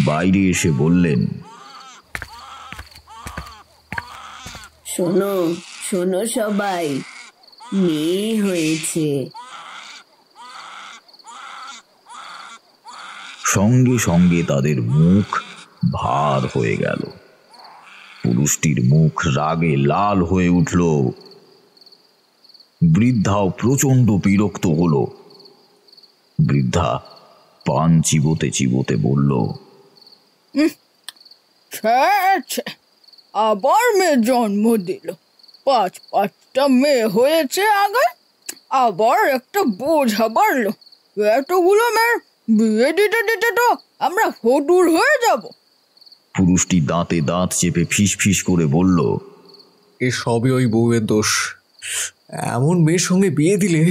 বাইরে এসে বললেন, শোনো শোনো সবাই, মেয়ে হয়েছে। সঙ্গে সঙ্গে তাদের মুখ ভার হয়ে গেল। পুরুষটির মুখ রাগে লাল হয়ে উঠল। বৃদ্ধাও প্রচন্ড বিরক্ত হল। বৃদ্ধা পান চিবোতে চিবোতে বলল, আবার মেয়ে জন্ম দিল, 5-5টা মেয়ে হয়েছে আগে, আবার একটা বোঝা বাড়লো। এতগুলো মেয়ের বিয়ে দিতে দিতে তো আমরা হটুর হয়ে যাব। পুরুষটি দাঁতে দাঁত চেপে ফিস ফিস করে বলল, এ সবই ওই বউয়ের দোষ। এমন মেয়ের সঙ্গে বিয়ে দিলে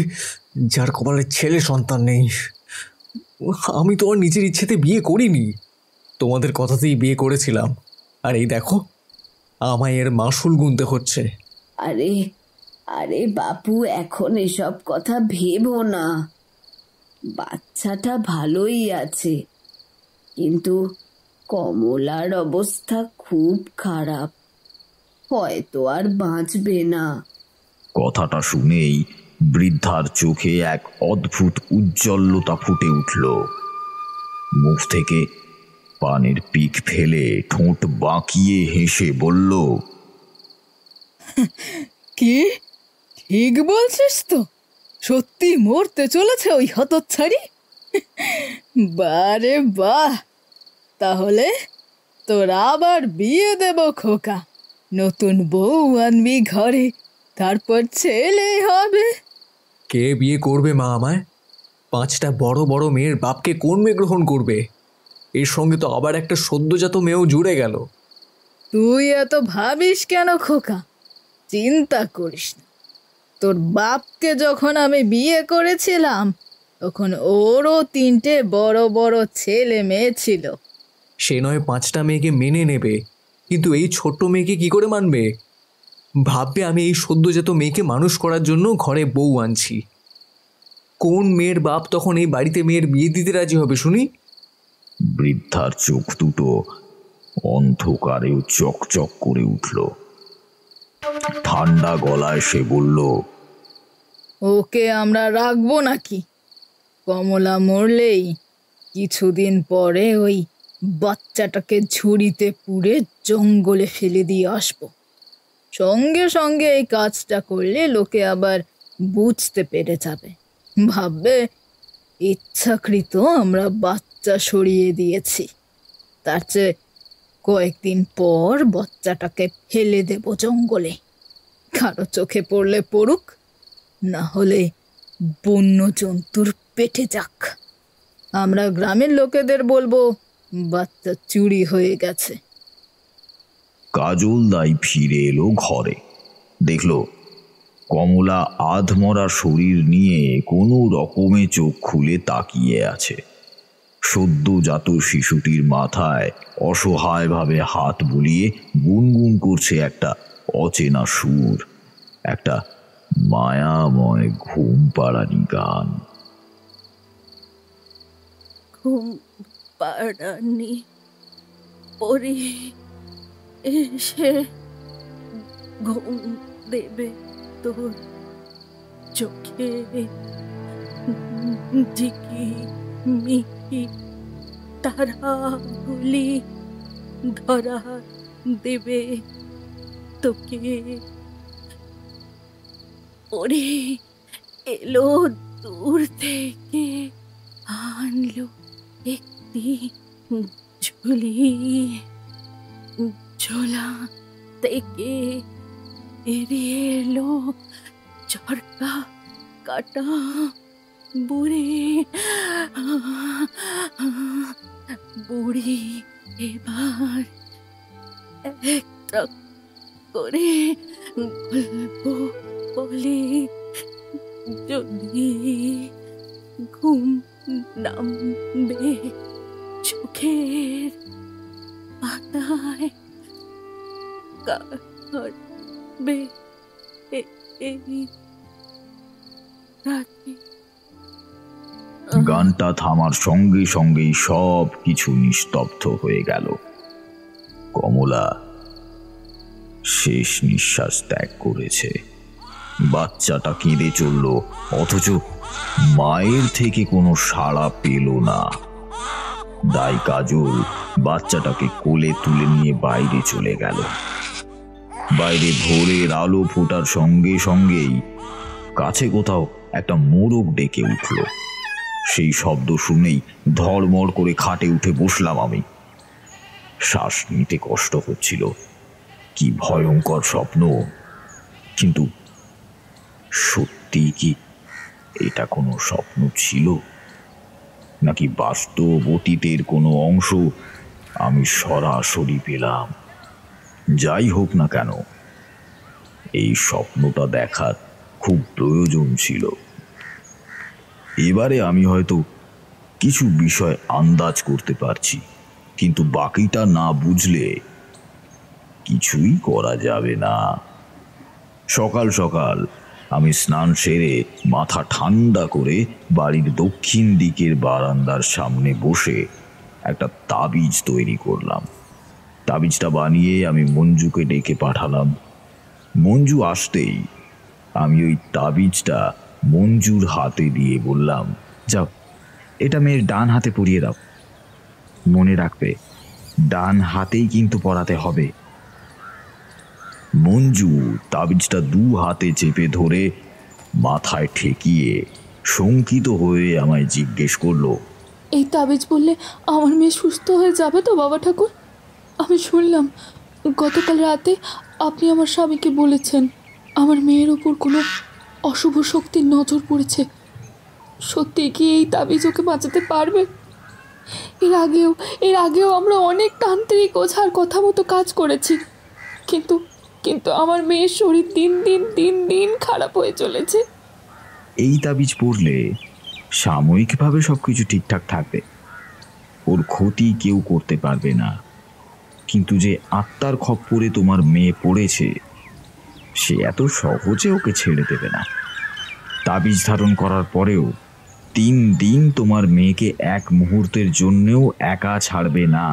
যার কপালে ছেলে সন্তান নেই। আমি তো আর নিজের ইচ্ছেতে বিয়ে করিনি, তোমাদের কথাতেই বিয়ে করেছিলাম। আর এই দেখো, আমায় এর মাসুল গুনতে হচ্ছে। আরে আরে বাপু, এখন এসব কথা ভেবো না। বাচ্চাটা ভালোই আছে, কিন্তু কমলার অবস্থা খুব খারাপ, হয়তো আর বাঁচবে না। কথাটা শুনেই বৃদ্ধার চোখে এক অদ্ভুত উজ্জ্বলতা ফুটে উঠল। মুখ থেকে পানের পিক ফেলে ঠোঁট বাঁকিয়ে হেসে বলল, কি ঠিক বলছিস তো? সত্যি মরতে চলেছে ওই হতচ্ছাড়ি? বারে বাহ, তাহলে তোর আবার বিয়ে দেব খোকা, নতুন বউ আনবি ঘরে, তারপর ছেলে হবে। কে বিয়ে করবে মা আমায়? 5টা বড় বড় মেয়ের বাপকে কোন মেয়ে গ্রহণ করবে? এর সঙ্গে তো আবার একটা সদ্যজাত মেয়েও জুড়ে গেল। তুই এত ভাবিস কেন খোকা? চিন্তা করিস না, তোর বাপকে যখন আমি বিয়ে করেছিলাম তখন ওরও 3টে বড় বড় ছেলে মেয়ে ছিল। সে নয় 5টা মেয়েকে মেনে নেবে, কিন্তু এই ছোট্ট মেয়েকে কি করে মানবে? ভাববে আমি এই সদ্যজাত মেয়েকে মানুষ করার জন্য ঘরে বউ আনছি। কোন মেয়ের বাপ তখন এই বাড়িতে মেয়ের বিয়ে দিতে রাজি হবে শুনি? বৃদ্ধার চোখ দুটো অন্ধকারেও চকচক করে উঠল। ঠান্ডা গলায় সে বলল, ওকে আমরা রাখবো নাকি? কমলা মরলেই কিছুদিন পরে ওই বাচ্চাটাকে ঝুড়িতে পুড়ে জঙ্গলে ফেলে দিয়ে আসবো। সঙ্গে সঙ্গে এই কাজটা করলে লোকে আবার বুঝতে পেরে যাবে, ভাববে ইচ্ছাকৃত আমরা বাচ্চা সরিয়ে দিয়েছি। তার চেয়ে কয়েকদিন পর বাচ্চাটাকে ফেলে দেব জঙ্গলে, কারো চোখে পড়লে পড়ুক, না হলে বন্য জন্তুর পেটে যাক। আমরা গ্রামের লোকেদের বলবো বাচ্চা চুরি হয়ে গেছে। কাজল দাই ফিরে এলো ঘরে। দেখল কমলা আধমরা শরীর নিয়ে কোনো রকমে চোখ খুলে তাকিয়ে আছে। সদ্যজাত শিশুটির মাথায় অসহায়ভাবে হাত বুলিয়ে গুনগুন করছে একটা অচেনা সুর, একটা মায়াময় ঘুম পাড়ানি গান। ঘুম পাড়ানি পরে এসে ঘুম দেবে তোর চোখে, ঝিকি মিকি তারাগুলি ধরা দেবে তোকে। ওরে এলো দূর থেকে, আনলো একটি ঝুলি, ঝোলা থেকে বেরিয়ে এলো চরকা কাটা বুড়ি। বুড়ি এবার একটা করে গল্প বলে, যদি ঘুম নামবে চোখের পাতায়, কাটবে এই রাতে। গানটা থামার সঙ্গে সঙ্গেই সব কিছু নিস্তব্ধ হয়ে গেল। কমলা শেষ নিঃশ্বাস ত্যাগ করেছে। বাচ্চাটা কেঁদে চলল, অথচ মায়ের থেকে কোনো সাড়া পেল না। দাই কাজল বাচ্চাটাকে কোলে তুলে নিয়ে বাইরে চলে গেল। বাইরে ভোরের আলো ফোটার সঙ্গে সঙ্গেই কাছে কোথাও একটা মোরগ ডেকে উঠল। সেই শব্দ শুনেই ধড়মড় করে খাটে উঠে বসলাম আমি। শ্বাস নিতে কষ্ট হচ্ছিল। কি ভয়ঙ্কর স্বপ্ন! কিন্তু সত্যি কি এটা কোনো স্বপ্ন ছিল, নাকি বাস্তব অতীতের কোনো অংশ আমি সরাসরি পেলাম? যাই হোক না কেন, এই স্বপ্নটা দেখার খুব প্রয়োজন ছিল। এবারে আমি হয়তো কিছু বিষয় আন্দাজ করতে পারছি, কিন্তু বাকিটা না বুঝলে কিছুই করা যাবে না। সকাল সকাল আমি স্নান সেরে মাথা ঠান্ডা করে বাড়ির দক্ষিণ দিকের বারান্দার সামনে বসে একটা তাবিজ তৈরি করলাম। তাবিজটা বানিয়ে আমি মঞ্জুকে ডেকে পাঠালাম। মঞ্জু আসতেই আমি ওই তাবিজটা মঞ্জুর হাতে দিয়ে বললাম, যাও, এটা মেয়ের ডান হাতে পরিয়ে দাও। মনে রাখবে, ডান হাতেই কিন্তু পরাতে হবে। মঞ্জু তাবিজটা দু হাতে চেপে ধরে মাথায় ঠেকিয়ে শঙ্কিত হয়ে আমায় জিজ্ঞেস করলো, এই তাবিজ বললে আমার মেয়ে সুস্থ হয়ে যাবে তো বাবা ঠাকুর? আমি শুনলাম গতকাল রাতে আপনি আমার স্বামীকে বলেছেন আমার মেয়ের ওপর কোনো অশুভ শক্তির নজর পড়েছে। সত্যি কি এই তাবিজ ওকে বাঁচাতে পারবে? এর আগেও আমরা অনেক তান্ত্রিক ওঝার কথা মতো কাজ করেছি, কিন্তু কিন্তু আমার মেয়ের শরীর দিন দিন খারাপ হয়ে চলেছে। এই তাবিজ পড়লে সাময়িকভাবে সবকিছু ঠিকঠাক থাকবে, ওর ক্ষতি কেউ করতে পারবে না। কিন্তু যে আত্মার খপ্পরে তোমার মেয়ে পড়েছে, সে এত সহজে ওকে ছেড়ে দেবে না। তাবিজ ধারণ করার পরেও 3 দিন তোমার মেয়েকে এক মুহূর্তের জন্যও একা ছাড়বে না,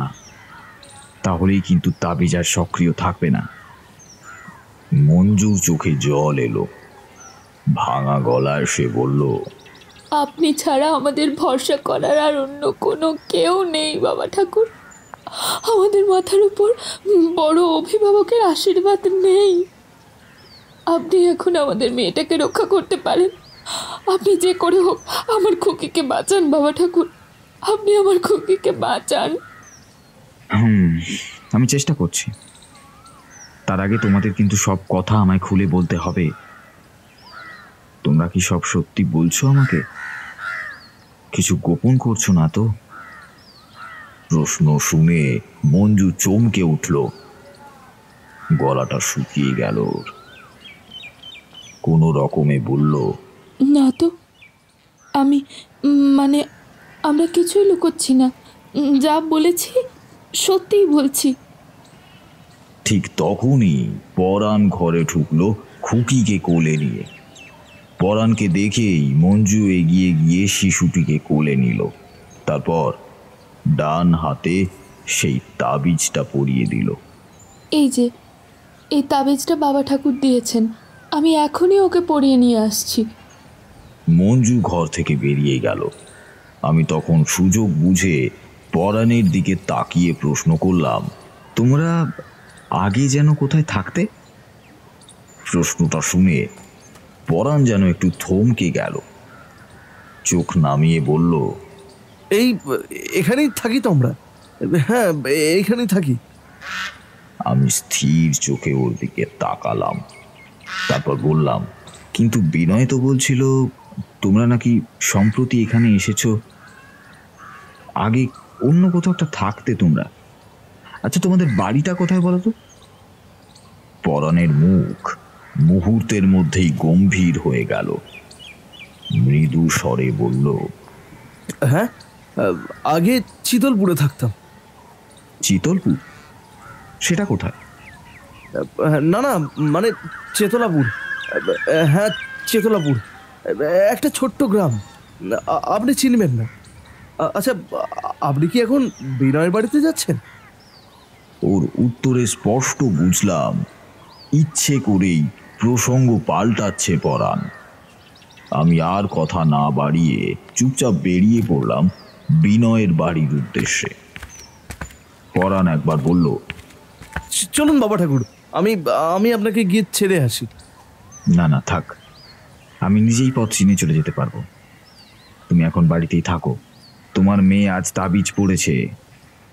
তাহলেই কিন্তু তাবিজ আর সক্রিয় থাকবে না। মঞ্জুর চোখে জল এলো। ভাঙা গলায় সে বলল, আপনি ছাড়া আমাদের ভরসা করার আর অন্য কোনো কেউ নেই বাবা ঠাকুর। আমাদের মাথার উপর বড় অভিভাবকের আশীর্বাদ নেই। আপনি এখন আমাদের মেয়েটাকে রক্ষা করতে পারেন। আপনি যে করে হোক আমার খুকিকে বাঁচান বাবা ঠাকুর, আপনি আমার খুকিকে বাঁচান। আমি চেষ্টা করছি। তার আগে তোমাদের কিন্তু সব কথা আমায় খুলে বলতে হবে। তোমরা কি সব সত্যি বলছো আমাকে? কিছু গোপন করছো না তো? প্রশ্ন শুনে মঞ্জু চমকে উঠল। গলাটা শুকিয়ে গেল। কোনো রকমে বলল, না তো, মানে আমরা কিছুই লুকোচ্ছি না, যা বলেছি সত্যিই বলছি। ঠিক তখনই পরাণ ঘরে ঢুকলো খুকিকে কোলে নিয়ে। পরাণকে দেখেই মঞ্জু এগিয়ে গিয়ে শিশুটিকে কোলে নিল। তারপর ডান হাতে সেই তাবিজটা পরিয়ে দিল। এই তাবিজটা বাবা ঠাকুর দিয়েছেন, আমি এখনই ওকে পরিয়ে নিয়ে আসছি। মঞ্জু ঘর থেকে বেরিয়ে গেল। আমি তখন সুযোগ বুঝে পরাণের দিকে তাকিয়ে প্রশ্ন করলাম, তোমরা আগে যেন কোথায় থাকতে? প্রশ্নটা শুনে পরাণ যেন একটু থমকে গেল। চোখ নামিয়ে বলল, এখানেই থাকি তো আমরা। হ্যাঁ, এইখানেই থাকি। আমি স্থির চোখে ওর দিকে তাকালাম। তারপর বললাম, কিন্তু বিনয় তো বলছিল তোমরা নাকি সম্প্রতি এখানে এসেছো, আগে অন্য কোথাও একটা থাকতে তোমরা। আচ্ছা, তোমাদের বাড়িটা কোথায় বলো তো? পরাণের মুখ মুহূর্তের মধ্যেই গম্ভীর হয়ে গেল। মৃদু স্বরে বলল, হ্যাঁ, আগে চিতলপুরে থাকতাম। চিতলপুর? সেটা কোথায়? না, মানে চেতলাপুর। হ্যাঁ, চেতলাপুর একটা ছোট্ট গ্রাম, আপনি চিনবেন না। আচ্ছা, আপনি কি এখন বিনয়ের বাড়িতে যাচ্ছেন? ওর উত্তরে স্পষ্ট বুঝলাম ইচ্ছে করেই প্রসঙ্গ পাল্টাচ্ছে পরাণ। আমি আর কথা না বাড়িয়ে চুপচাপ বেরিয়ে পড়লাম বিনয়ের বাড়ির উদ্দেশ্যে। পরাণ একবার বলল, চলুন বাবা ঠাকুর, আমি আপনাকে গিয়ে ছেড়ে আসি। না, থাক, আমি নিজেই পথ চিনে চলে যেতে পারবো। তুমি এখন বাড়িতেই থাকো। তোমার মেয়ে আজ তাবিজ পড়েছে,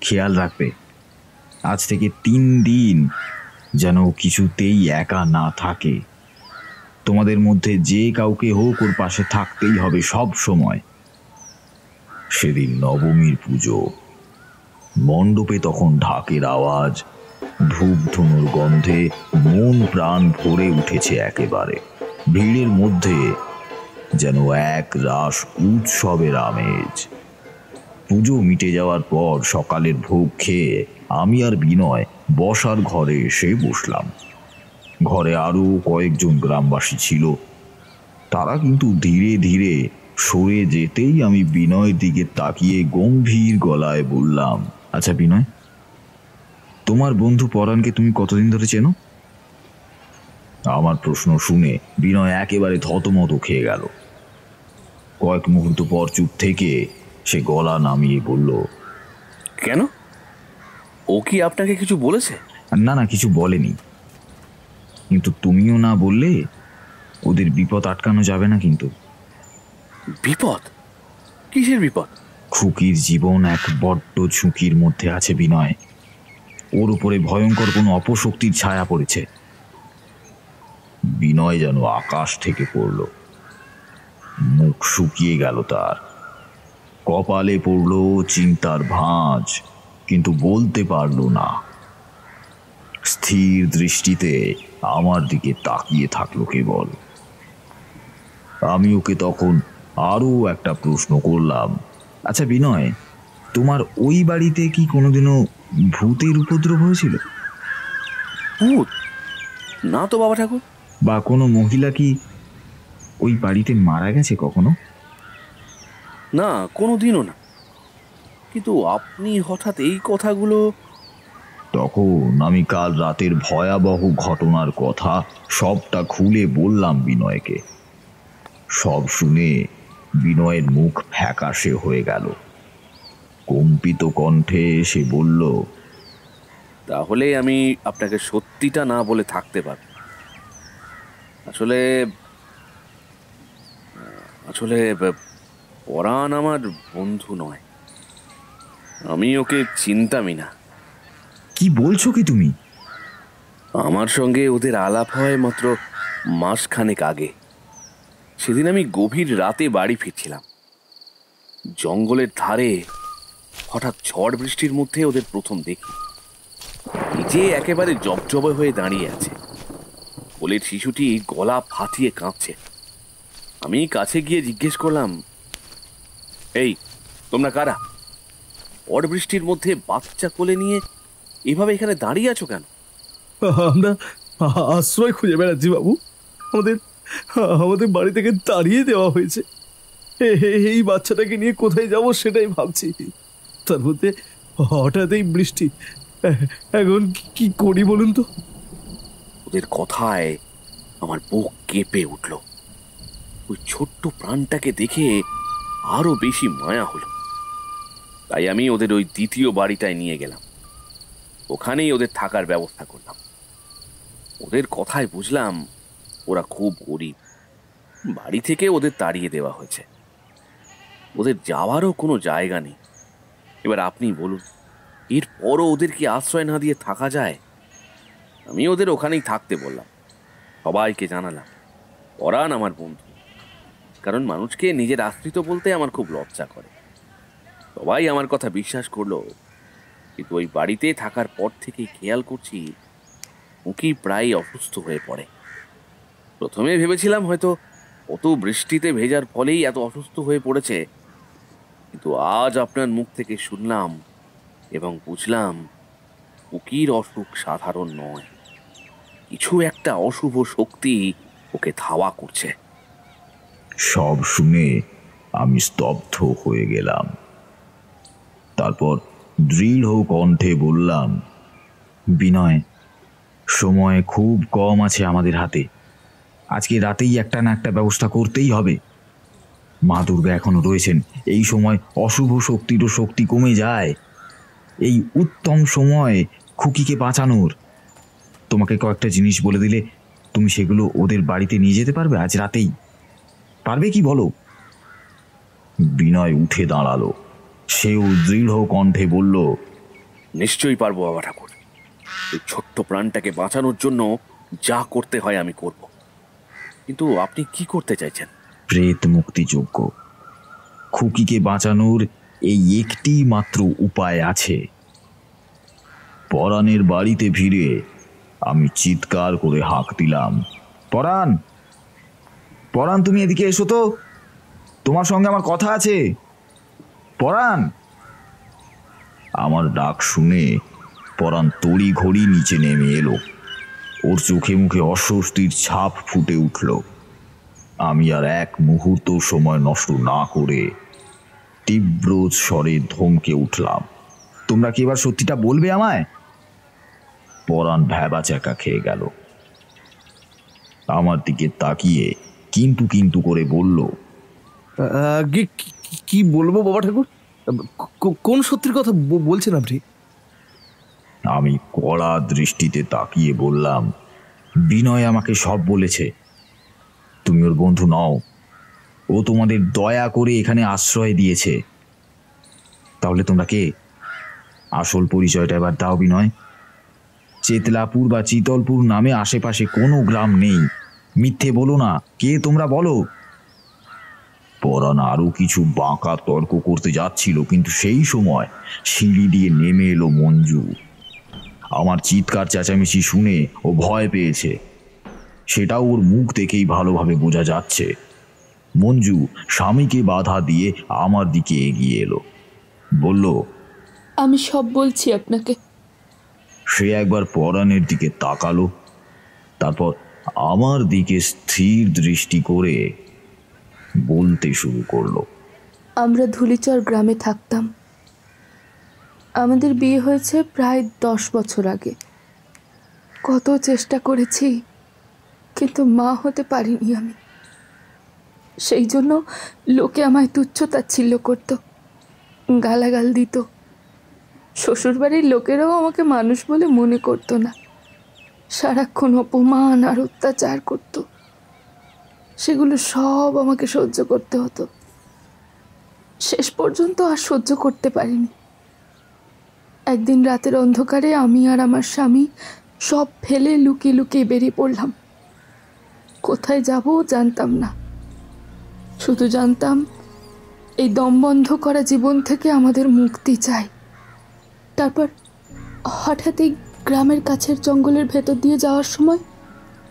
খেয়াল রাখবে। আজ থেকে 3 দিন যেন কিছুতেই একা না থাকে। তোমাদের মধ্যে যে কাউকে হোক ওর পাশে থাকতেই হবে সব সময়। সেদিন নবমীর পুজো। মণ্ডপে তখন ঢাকের আওয়াজ, ধূপ ধুনোর গন্ধে মন প্রাণ ভরে উঠেছে একেবারে। ভিড়ের মধ্যে যেন এক রাস উৎসবের আমেজ। পুজো মিটে যাওয়ার পর সকালের ভোগ খেয়ে আমি আর বিনয় বসার ঘরে এসে বসলাম। ঘরে আরো কয়েকজন গ্রামবাসী ছিল। তারা কিন্তু ধীরে ধীরে সরে যেতেই আমি বিনয়ের দিকে তাকিয়ে গম্ভীর গলায় বললাম, আচ্ছা বিনয়, তোমার বন্ধু পরাণকে তুমি কতদিন ধরে চেনো? আমার প্রশ্ন শুনে বিনয় একেবারে থতমত খেয়ে গেল। কয়েক মুহূর্ত পর চুপ থেকে সে গলা নামিয়ে বলল, কেন? ও কি আপনাকে কিছু বলেছে? না না, কিছু বলেনি, কিন্তু তুমিও না বললে ওদের বিপদ আটকানো যাবে না। কিন্তু বিপদ? কিসের বিপদ? খুকির জীবন এক বড্ড ঝুঁকির মধ্যে আছে বিনয়। ওর উপরে ভয়ঙ্কর কোনো অপশক্তির ছায়া পড়েছে। বিনয় যেন আকাশ থেকে পড়ল। মুখ শুকিয়ে গেল তার, কপালে পড়ল চিন্তার ভাঁজ, কিন্তু বলতে পারল না। স্থির দৃষ্টিতে আমার দিকে তাকিয়ে থাকলো কেবল। আমি ওকে তখন আরো একটা প্রশ্ন করলাম, আচ্ছা বিনয়, তোমার ওই বাড়িতে কি কোনোদিনও ভূতের উপদ্রব হয়েছিল? ভূত? না তো বাবা ঠাকুর। বা কোনো মহিলা কি ওই বাড়িতে মারা গেছে কখনো? না, কোনোদিনও না। কিন্তু আপনি হঠাৎ এই কথাগুলো? তখন আমি কাল রাতের ভয়াবহ ঘটনার কথা সবটা খুলে বললাম বিনয়কে। সব শুনে বিনয়ের মুখ ফ্যাকাশে হয়ে গেল। কম্পিত কণ্ঠে সে বলল, তাহলে আমি আপনাকে সত্যিটা না বলে থাকতে পারব। আসলে আসলে পরাণ আমার বন্ধু নয়, আমি ওকে চিনতামই না। কি বলছো কি তুমি? আমার সঙ্গে ওদের আলাপ হয় মাত্র মাসখানেক আগে। সেদিন আমি গভীর রাতে বাড়ি ফিরছিলাম। জঙ্গলের ধারে হঠাৎ ঝড় বৃষ্টির মধ্যে ওদের প্রথম দেখি। নিজে একেবারে জবজবে হয়ে দাঁড়িয়ে আছে। কোলের শিশুটি গলা ফাটিয়ে কাঁদছে। আমি কাছে গিয়ে জিজ্ঞেস করলাম, এই তোমরা কারা? ঝড় বৃষ্টির মধ্যে বাচ্চা কোলে নিয়ে এভাবে এখানে দাঁড়িয়ে আছো কেন? আমরা আশ্রয় খুঁজে বেড়াচ্ছি বাবু। আমাদের আমাদের বাড়ি থেকে তাড়িয়ে দেওয়া হয়েছে। এই বাচ্চাটাকে নিয়ে কোথায় যাব সেটাই ভাবছি। তার মধ্যে হঠাৎ এই বৃষ্টি। এখন কি করি বলুন তো? ওদের কথায় আমার বুক কেঁপে উঠল। ওই ছোট্ট প্রাণটাকে দেখে আরো বেশি মায়া হলো। তাই আমি ওদের ওই দ্বিতীয় বাড়িটায় নিয়ে গেলাম। ওখানেই ওদের থাকার ব্যবস্থা করলাম। ওদের কথায় বুঝলাম ওরা খুব গরিব। বাড়ি থেকে ওদের তাড়িয়ে দেওয়া হয়েছে। ওদের যাওয়ারও কোনো জায়গা নেই। এবার আপনি বলুন, এরপরও ওদের কি আশ্রয় না দিয়ে থাকা যায়? আমি ওদের ওখানেই থাকতে বললাম। সবাইকে জানালাম পরাণ আমার বন্ধু। কারণ মানুষকে নিজের আশ্রিত বলতে আমার খুব লজ্জা করে। সবাই আমার কথা বিশ্বাস করলো। কিন্তু ওই বাড়িতে থাকার পর থেকেই খেয়াল করছি মুখি প্রায় অসুস্থ হয়ে পড়ে। প্রথমে ভেবেছিলাম হয়তো অত বৃষ্টিতে ভেজার ফলেই এত অসুস্থ হয়ে পড়েছে, কিন্তু আজ আপনার মুখ থেকে শুনলাম এবং বুঝলাম মুখির অসুখ সাধারণ নয়। কিছু একটা অশুভ শক্তি ওকে ধাওয়া করছে। সব শুনে আমি স্তব্ধ হয়ে গেলাম। তারপর দৃঢ় কণ্ঠে বললাম, বিনয়, সময় খুব কম আছে আমাদের হাতে। আজকে রাতেই একটা না একটা ব্যবস্থা করতেই হবে। মা দুর্গা এখনো রয়েছেন। এই সময় অশুভ শক্তিরও শক্তি কমে যায়। এই উত্তম সময় খুকিকে বাঁচানোর। তোমাকে কয়েকটা জিনিস বলে দিলে তুমি সেগুলো ওদের বাড়িতে নিয়ে যেতে পারবে আজ রাতেই? পারবে কি বলো? বিনয় উঠে দাঁড়ালো। সেও দৃঢ় কণ্ঠে বলল, নিশ্চয়ই পারবো বাবা ঠাকুর। এই ছোট্ট প্রাণটাকে বাঁচানোর জন্য যা করতে হয় আমি করব। কিন্তু আপনি কি করতে চাইছেন? প্রেত মুক্তিযোগ্য। খুকিকে বাঁচানোর এই একটি মাত্র উপায় আছে। পরাণের বাড়িতে ফিরে আমি চিৎকার করে হাঁক দিলাম, পরাণ, পরাণ, তুমি এদিকে এসো তো, তোমার সঙ্গে আমার কথা আছে। পরাণ। আমার ডাক শুনে পরাণ তড়ি ঘড়ি নিচে নেমে এলো। ওর চোখে মুখে অস্বস্তির ছাপ ফুটে উঠল। আমি আর এক মুহূর্ত সময় নষ্ট না করে তীব্র স্বরে ধমকে উঠলাম, তোমরা কি এবার সত্যিটা বলবে আমায়? পরাণ ভ্যাবা চ্যাকা খেয়ে গেল। আমার দিকে তাকিয়ে কিন্তু কিন্তু করে বলল, কি বলবো বাবা ঠাকুর? কোন সত্যির কথা বলছেন আপনি? আমি কড়া দৃষ্টিতে তাকিয়ে বললাম, বিনয় আমাকে সব বলেছে। তুমি ওর বন্ধু নও, ও তোমাদের দয়া করে এখানে আশ্রয় দিয়েছে। তাহলে তোমরা কে? আসল পরিচয়টা এবার দাও বিনয়। চেতলাপুর বা চিতলপুর নামে আশেপাশে কোনো গ্রাম নেই, মিথ্যে বলো না। কে তোমরা বলো? পরাণ আরো কিছু বাঁকা তর্ক করতে যাচ্ছিল, কিন্তু সেই সময় সিঁড়ি দিয়ে নেমে এলো মঞ্জু। আমার চিৎকার চেঁচামেচি শুনে ও ভয় পেয়েছে, সেটাও ওর মুখ দেখেই ভালোভাবে বোঝা যাচ্ছে। মঞ্জু স্বামীকে বাধা দিয়ে আমার দিকে এগিয়ে এলো, বলল, আমি সব বলছি আপনাকে। সে একবার পরাণের দিকে তাকালো, তারপর আমার দিকে স্থির দৃষ্টি করে বলতে শুরু করলো, আমরা ধুলিচর গ্রামে থাকতাম। আমাদের বিয়ে হয়েছে প্রায় 10 বছর আগে। কত চেষ্টা করেছি, কিন্তু মা হতে পারিনি আমি। সেই জন্য লোকে আমায় তুচ্ছ-তাচ্ছিল্য করত, গালাগাল দিত। শ্বশুরবাড়ির লোকেরাও আমাকে মানুষ বলে মনে করতো না। সারাক্ষণ অপমান আর অত্যাচার করত। সেগুলো সব আমাকে সহ্য করতে হতো। শেষ পর্যন্ত আর সহ্য করতে পারিনি। একদিন রাতের অন্ধকারে আমি আর আমার স্বামী সব ফেলে লুকিয়ে লুকিয়ে বেরিয়ে পড়লাম। কোথায় যাব জানতাম না, শুধু জানতাম এই দম বন্ধ করা জীবন থেকে আমাদের মুক্তি চাই। তারপর হঠাৎই গ্রামের কাছের জঙ্গলের ভেতর দিয়ে যাওয়ার সময়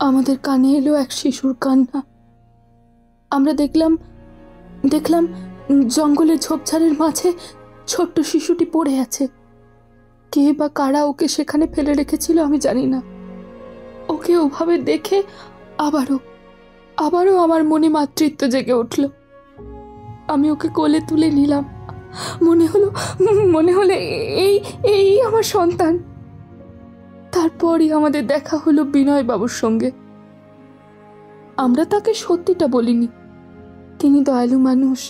আমাদের কানে এলো এক শিশুর কান্না। আমরা দেখলাম জঙ্গলের ঝোপঝাড়ের মাঝে ছোট্ট শিশুটি পড়ে আছে। কে বা কারা ওকে সেখানে ফেলে রেখেছিল আমি জানি না। ওকে ওভাবে দেখে আবারও আমার মনে মাতৃত্ব জেগে উঠল। আমি ওকে কোলে তুলে নিলাম। মনে হলো এই আমার সন্তান। তারপরই আমাদের দেখা হলো বিনয় বাবুর সঙ্গে। আমরা তাকে সত্যিটা বলিনি, তিনি দয়ালু মানুষ,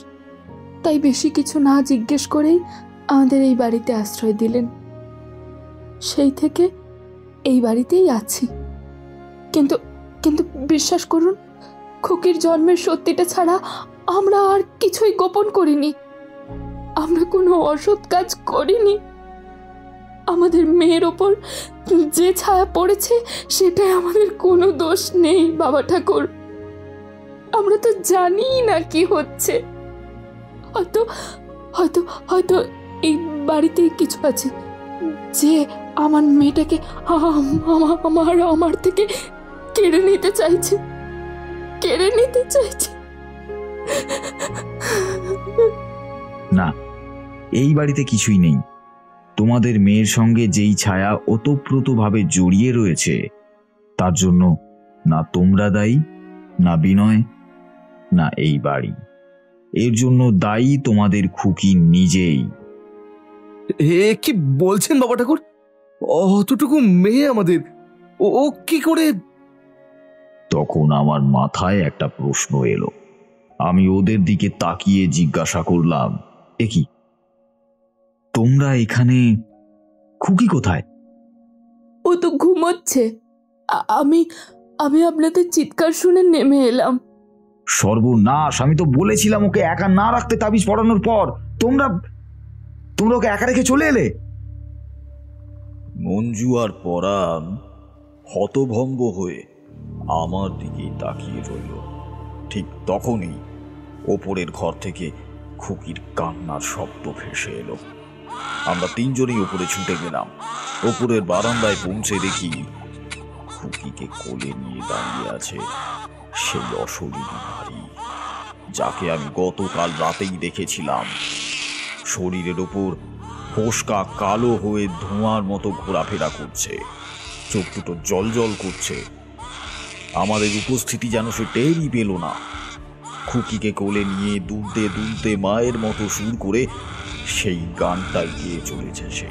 তাই বেশি কিছু না জিজ্ঞেস করেই আমাদের এই বাড়িতে আশ্রয় দিলেন। সেই থেকে এই বাড়িতেই আছি। কিন্তু বিশ্বাস করুন, খুকির জন্মের সত্যিটা ছাড়া আমরা আর কিছুই গোপন করিনি। আমরা কোনো অসৎ কাজ করিনি। আমাদের মেয়ের ওপর যে ছায়া পড়েছে সেটাই আমাদের কোনো দোষ নেই বাবা ঠাকুর। আমরা তো জানি না কি হচ্ছে। হয়তো এই বাড়িতেই কিছু আছে যে আমার মেয়েটাকে আমার থেকে কেড়ে নিতে চাইছে। না, এই বাড়িতে কিছুই নেই। তোমাদের মেয়ের সঙ্গে যেই ছায়া ওতপ্রোতভাবে জড়িয়ে রয়েছে, তার জন্য না তোমরা দায়ী, না বিনয়, না এই বাড়ি। এর জন্য দায়ী তোমাদের খুকি নিজেই। কি বলছেন বাবা ঠাকুর? অতটুকু মেয়ে আমাদের, ও কি করে? তখন আমার মাথায় একটা প্রশ্ন এলো। আমি ওদের দিকে তাকিয়ে জিজ্ঞাসা করলাম, এ কি, তোমরা এখানে? খুকি কোথায়? ও তো ঘুমোচ্ছে। আমি আপনাদের চিৎকার শুনে নেমে এলাম। সর্বনাশ, আমি তো বলেছিলাম ওকে একা না রাখতে তাবিজ পড়ানোর পর তোমরা তোমরা ওকে একা রেখে চলে এলে। মঞ্জু আর পরাণ হতভম্ব হয়ে আমার দিকে তাকিয়ে রইল। ঠিক তখনই ওপরের ঘর থেকে খুকির কান্নার শব্দ ভেসে এলো। আমরা তিনজনই ওপরে ছুটে গেলাম। ওপরের বারান্দায় পৌঁছে দেখি খুকিকে কোলে নিয়ে দাঁড়িয়ে আছে সেই অশরীরী নারী, যাকে আমি গতকাল রাতেই দেখেছিলাম। শরীরের ওপর ফোস্কা কালো হয়ে ধোঁয়ার মতো ঘোরাফেরা করছে, চোখ দুটো জল জল করছে। আমাদের উপস্থিতি যেন সে টেরই পেল না। খুকিকে কোলে নিয়ে দুলতে দুলতে মায়ের মতো সুর করে সেই গানটাই গিয়ে চলেছে সে।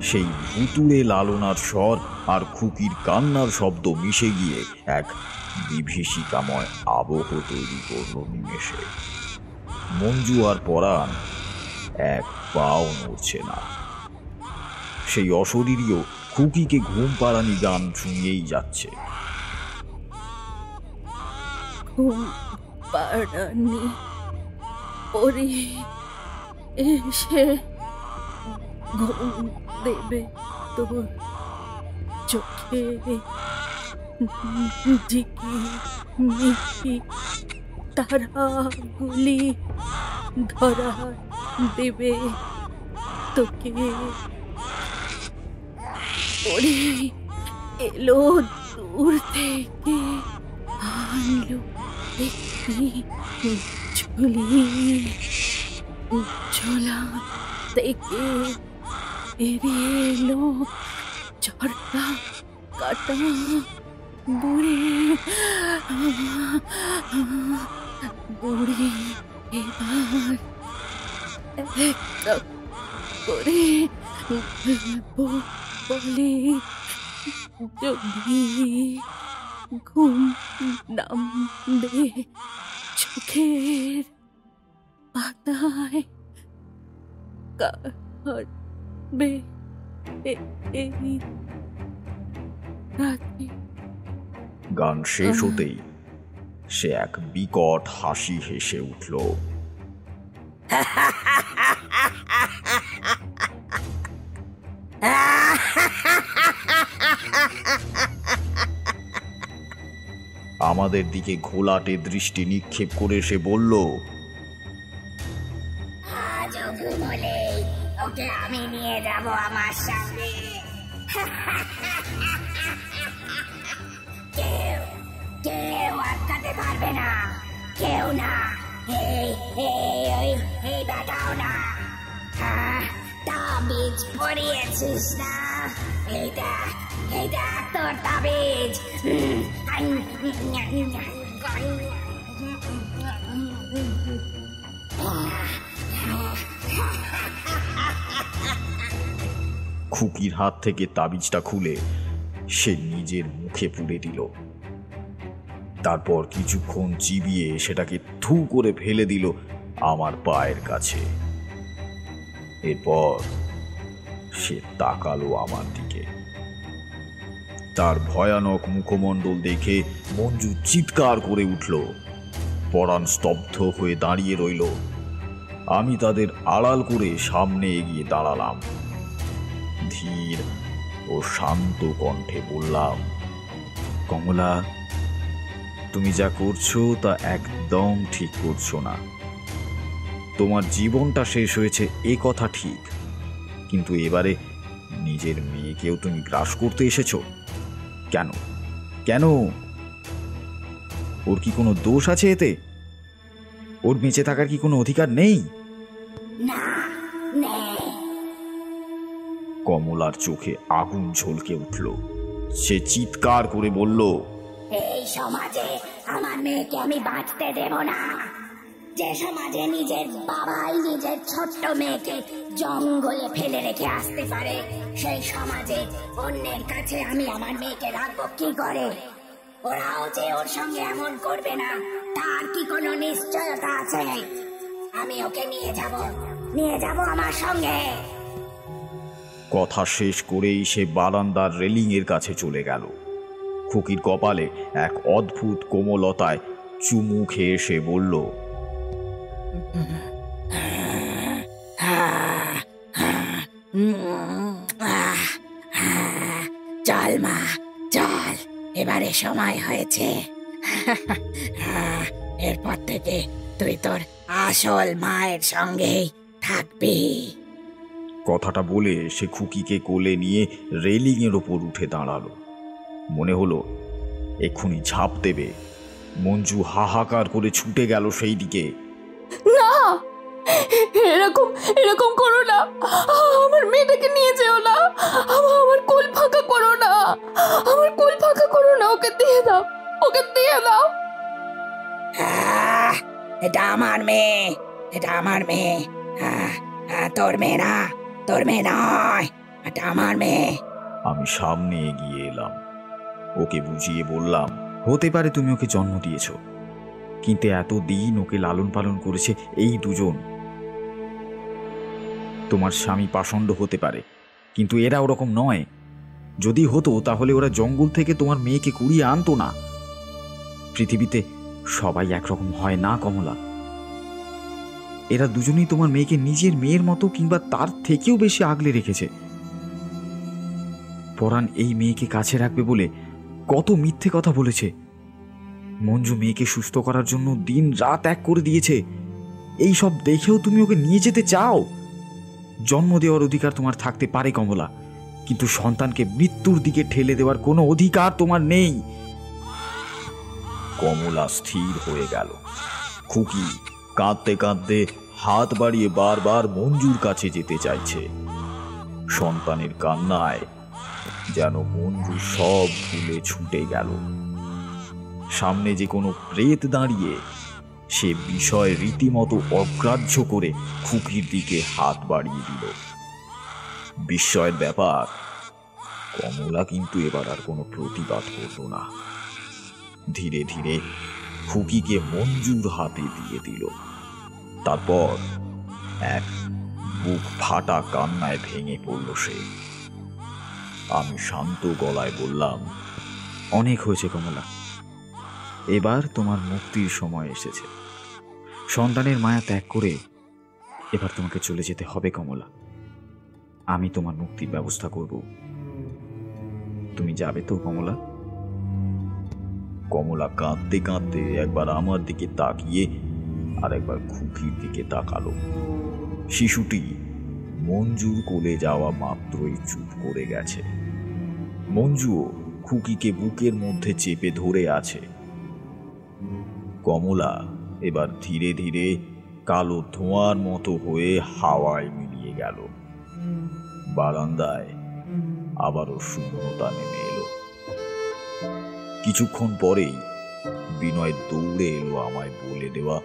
সেই ভুতুড়ে লালনার স্বর আর খুকির কান্নার শব্দ মিশে গিয়ে এক বিভীষিকাময় আবহ তৈরি করল নিমেষে। মঞ্জু আর পরাণ এক পাও নড়ছে না। সেই অশরীরীও খুকিকে ঘুম পাড়ানি গান শুনিয়েই যাচ্ছে। ঘুম পাড়ানি পরে এসে ঘুম দেবে তোর চোখে, ঝিকি মিকি তারাগুলি ধরা দেবে তোকে। ওরে এলো দূর থেকে, আনলো একটি ঝুলি, ঝোলা থেকে বেরিয়ে এলো ঝড়টা কাটা বুড়ি। বুড়ি এবার একটা করে বলে, যদি ঘুম নামবে চোখের পাতায়, কাটবে এই রাতে। গান শেষ হতেই সে এক বিকট হাসি হেসে উঠল। আমাদের দিকে ঘোলাটে দৃষ্টি নিক্ষেপ করে সে বলল, আজও ঘুমোলে ওকে আমি নিয়ে যাব আমার সঙ্গে। কেউ কেউ আটকাতে পারবে না, কেউ না। এই বেটাও না। তাবিজ পরিয়েছিস না? এইটা তোর তাবিজ। খুকির হাত থেকে তাবিজটা খুলে সে নিজের মুখে পুরে দিল। তারপর কিছুক্ষণ চিবিয়ে সেটাকে থু করে ফেলে দিল আমার পায়ের কাছে। এরপর সে তাকালো আমার দিকে। তার ভয়ানক মুখমণ্ডল দেখে মঞ্জু চিৎকার করে উঠল। পরাণ স্তব্ধ হয়ে দাঁড়িয়ে রইল। আমি তাদের আড়াল করে সামনে এগিয়ে দাঁড়ালাম। ধীর ও শান্ত কণ্ঠে বললাম, কমলা, তুমি যা করছো তা একদম ঠিক করছো না। তোমার জীবনটা শেষ হয়েছে এ কথা ঠিক, কিন্তু এবারে নিজের মেয়েকেও তুমি গ্রাস করতে এসেছো কেন? কেন? ওর কি কোনো দোষ আছে এতে? ওর বেঁচে থাকার কি কোনো অধিকার নেই? কমলার চোখে আগুন ঝলকে উঠল। সে চিৎকার করে বলল, এই সমাজে আমার মেয়েকে আমি বাঁচতে দেব না। যে সমাজে নিজের বাবাই নিজের ছোট্ট মেয়েকে জঙ্গলে ফেলে রেখে আসতে পারে, সেই সমাজে অন্যের কাছে আমি আমার মেয়েকে রাখবো কি করে? ওরাও যে ওর সঙ্গে এমন করবে না তার কি কোনো নিশ্চয়তা আছে? আমি ওকে নিয়ে যাব আমার সঙ্গে। কথা শেষ করেই সে বারান্দার রেলিং এর কাছে চলে গেল। খুকির কপালে এক অদ্ভুত কোমলতায় চুমু খেয়ে সে বলল, চল মা চল, এবারে সময় হয়েছে। এরপর থেকে তুই তোর আসল মায়ের সঙ্গেই থাকবি। কথাটা বলে সে খুকিকে কোলে নিয়ে রেলিংয়ের ওপর উঠে দাঁড়ালো। মনে হলো এক্ষুনি ঝাঁপ দেবে। মঞ্জু হাহাকার করে ছুটে গেল সেই দিকে। না, এরকম এরকম করো না, আমার মেয়েটাকে নিয়ে যেও না, আমার কোল ফাঁকা করো না, আমার কোল ফাঁকা করো না, ওকে দিয়ে দাও, ওকে দিয়ে দাও। এটা আমার মেয়ে, এটা আমার মেয়ে। তোর মেয়ে না, তোর মেয়ে নয়, এটা আমার মেয়ে। আমি সামনে এগিয়ে এলাম, ওকে বুঝিয়ে বললাম, হতে পারে তুমি ওকে জন্ম দিয়েছ, কিন্তু এতদিন ওকে লালন পালন করেছে এই দুজন। তোমার স্বামী পাষণ্ড হতে পারে, কিন্তু এরা ওরকম নয়। যদি হতো তাহলে ওরা জঙ্গল থেকে তোমার মেয়েকে কুড়িয়ে আনতো না। পৃথিবীতে সবাই একরকম হয় না কমলা। এরা দুজনেই তোমার মেয়েকে নিজের মেয়ের মতো কিংবা তার থেকেও বেশি আগলে রেখেছে। পরাণ এই মেয়েকে কাছে রাখবে বলে কত মিথ্যে কথা বলেছে। মঞ্জু মেয়েকে সুস্থ করার জন্য দিন রাত এক করে দিয়েছে। এই সব দেখেও তুমি ওকে নিয়ে যেতে চাও? জন্ম দেওয়ার অধিকার তোমার থাকতে পারে কমলা, কিন্তু সন্তানকে মৃত্যুর দিকে ঠেলে দেওয়ার কোনো অধিকার তোমার নেই। কমলা স্থির হয়ে গেল। খুকি কাঁদতে কাঁদতে হাত বাড়িয়ে বারবার মঞ্জুর কাছে যেতে চাইছে। সন্তানের কান্নায় যেন মঞ্জু সব ভুলে ছুটে গেল। সামনে যে কোনো প্রেত দাঁড়িয়ে সে বিষয় রীতিমতো অগ্রাহ্য করে খুকির দিকে হাত বাড়িয়ে দিল। বিস্ময়ের ব্যাপার, কমলা কিন্তু এবার আর কোনো প্রতিবাদ করল না। ধীরে ধীরে খুকিকে মঞ্জুর হাতে দিয়ে দিল। তারপর এক বুক ফাটা কান্নায় ভেঙে পড়ল সে। আমি শান্ত গলায় বললাম, অনেক হয়েছে কমলা, এবার তোমার মুক্তির সময় এসেছে। সন্তানের মায়া ত্যাগ করে এবার তোমাকে চলে যেতে হবে কমলা। আমি তোমার মুক্তির ব্যবস্থা করব। তুমি যাবে তো কমলা? কমলা কাঁদতে কাঁদতে একবার আমার দিকে তাকিয়ে আর একবার খুকির দিকে তাকালো। শিশুটি মঞ্জুর কোলে যাওয়া মাত্রই চুপ করে গেছে। মঞ্জুও খুকিকে বুকের মধ্যে চেপে ধরে আছে। কমলা এবার ধীরে ধীরে কালো ধোঁয়ার মতো হয়ে হাওয়ায় মিলিয়ে গেল। বারান্দায় আবারও শূন্যতা নেমে এলো। কিছুক্ষণ পরেই বিনয় দৌড়ে এলো আমায় বলে দেওয়া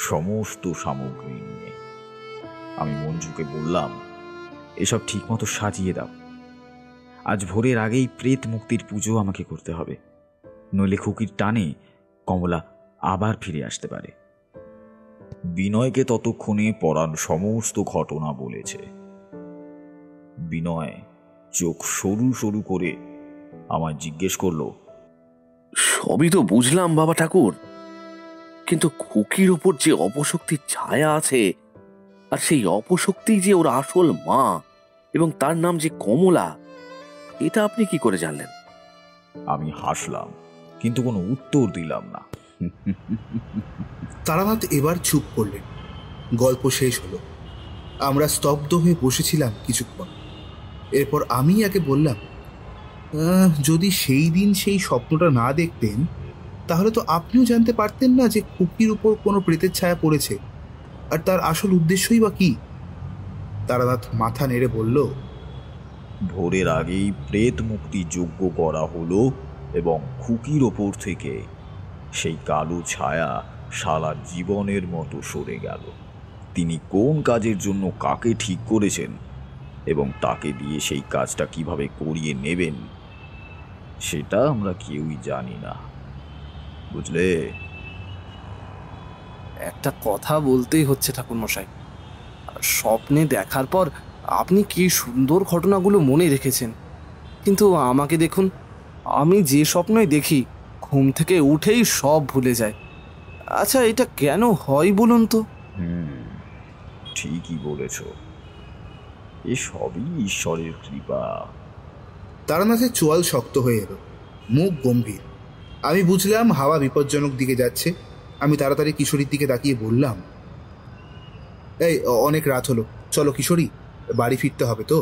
সমস্ত সামগ্রী নিয়ে। আমি মঞ্জুকে বললাম, এসব ঠিকমতো সাজিয়ে দাও। আজ ভোরের আগেই প্রেত মুক্তির পুজো আমাকে করতে হবে, নইলে খুকির টানে কমলা আবার ফিরে আসতে পারে। বিনয়কে ততক্ষণে পরাণ সমস্ত ঘটনা বলেছে। বিনয় চোখ সরু সরু করে আমায় জিজ্ঞেস করলো, সবই তো বুঝলাম বাবা ঠাকুর, কিন্তু খুকির উপর যে অপশক্তির ছায়া আছে, আর সেই অপশক্তি যে ওর আসল মা এবং তার নাম যে কমলা, এটা আপনি কি করে জানলেন? আমি হাসলাম, কিন্তু কোনো উত্তর দিলাম না। তারানাথ এবার চুপ করলেন। গল্প শেষ হলো। আমরা স্তব্ধ হয়ে বসেছিলাম কিছুক্ষণ। এরপর আমি একে বললাম, যদি সেই দিন সেই স্বপ্নটা না দেখতেন তাহলে তো আপনিও জানতে পারতেন না যে খুকির উপর কোনো প্রেতের ছায়া পড়েছে, আর তার আসল উদ্দেশ্যই বা কি? তারানাথ মাথা নেড়ে বলল, ভোরের আগেই প্রেত মুক্তি যজ্ঞ করা হলো এবং খুকির ওপর থেকে সেই কালো ছায়া সারা জীবনের মতো সরে গেল। তিনি কোন কাজের জন্য কাকে ঠিক করেছেন এবং তাকে দিয়ে সেই কাজটা কিভাবে করিয়ে নেবেন সেটা আমরা কেউই জানি না, বুঝলে? একটা কথা বলতেই হচ্ছে ঠাকুরমশাই, স্বপ্নে দেখার পর আপনি কি সুন্দর ঘটনাগুলো মনে রেখেছেন, কিন্তু আমাকে দেখুন, আমি যে স্বপ্নই দেখি ঘুম থেকে উঠেই সব ভুলে যায়। আচ্ছা, এটা কেন হয় বলুন তো? ঠিকই বলেছ, এ সবই ঈশ্বরের কৃপা। তারানাথের চোয়াল শক্ত হয়ে এলো, মুখ গম্ভীর। আমি বুঝলাম হাওয়া বিপজ্জনক দিকে যাচ্ছে। আমি তাড়াতাড়ি কিশোরীর দিকে তাকিয়ে বললাম, এই অনেক রাত হলো, চলো কিশোরী, বাড়ি ফিরতে হবে তো।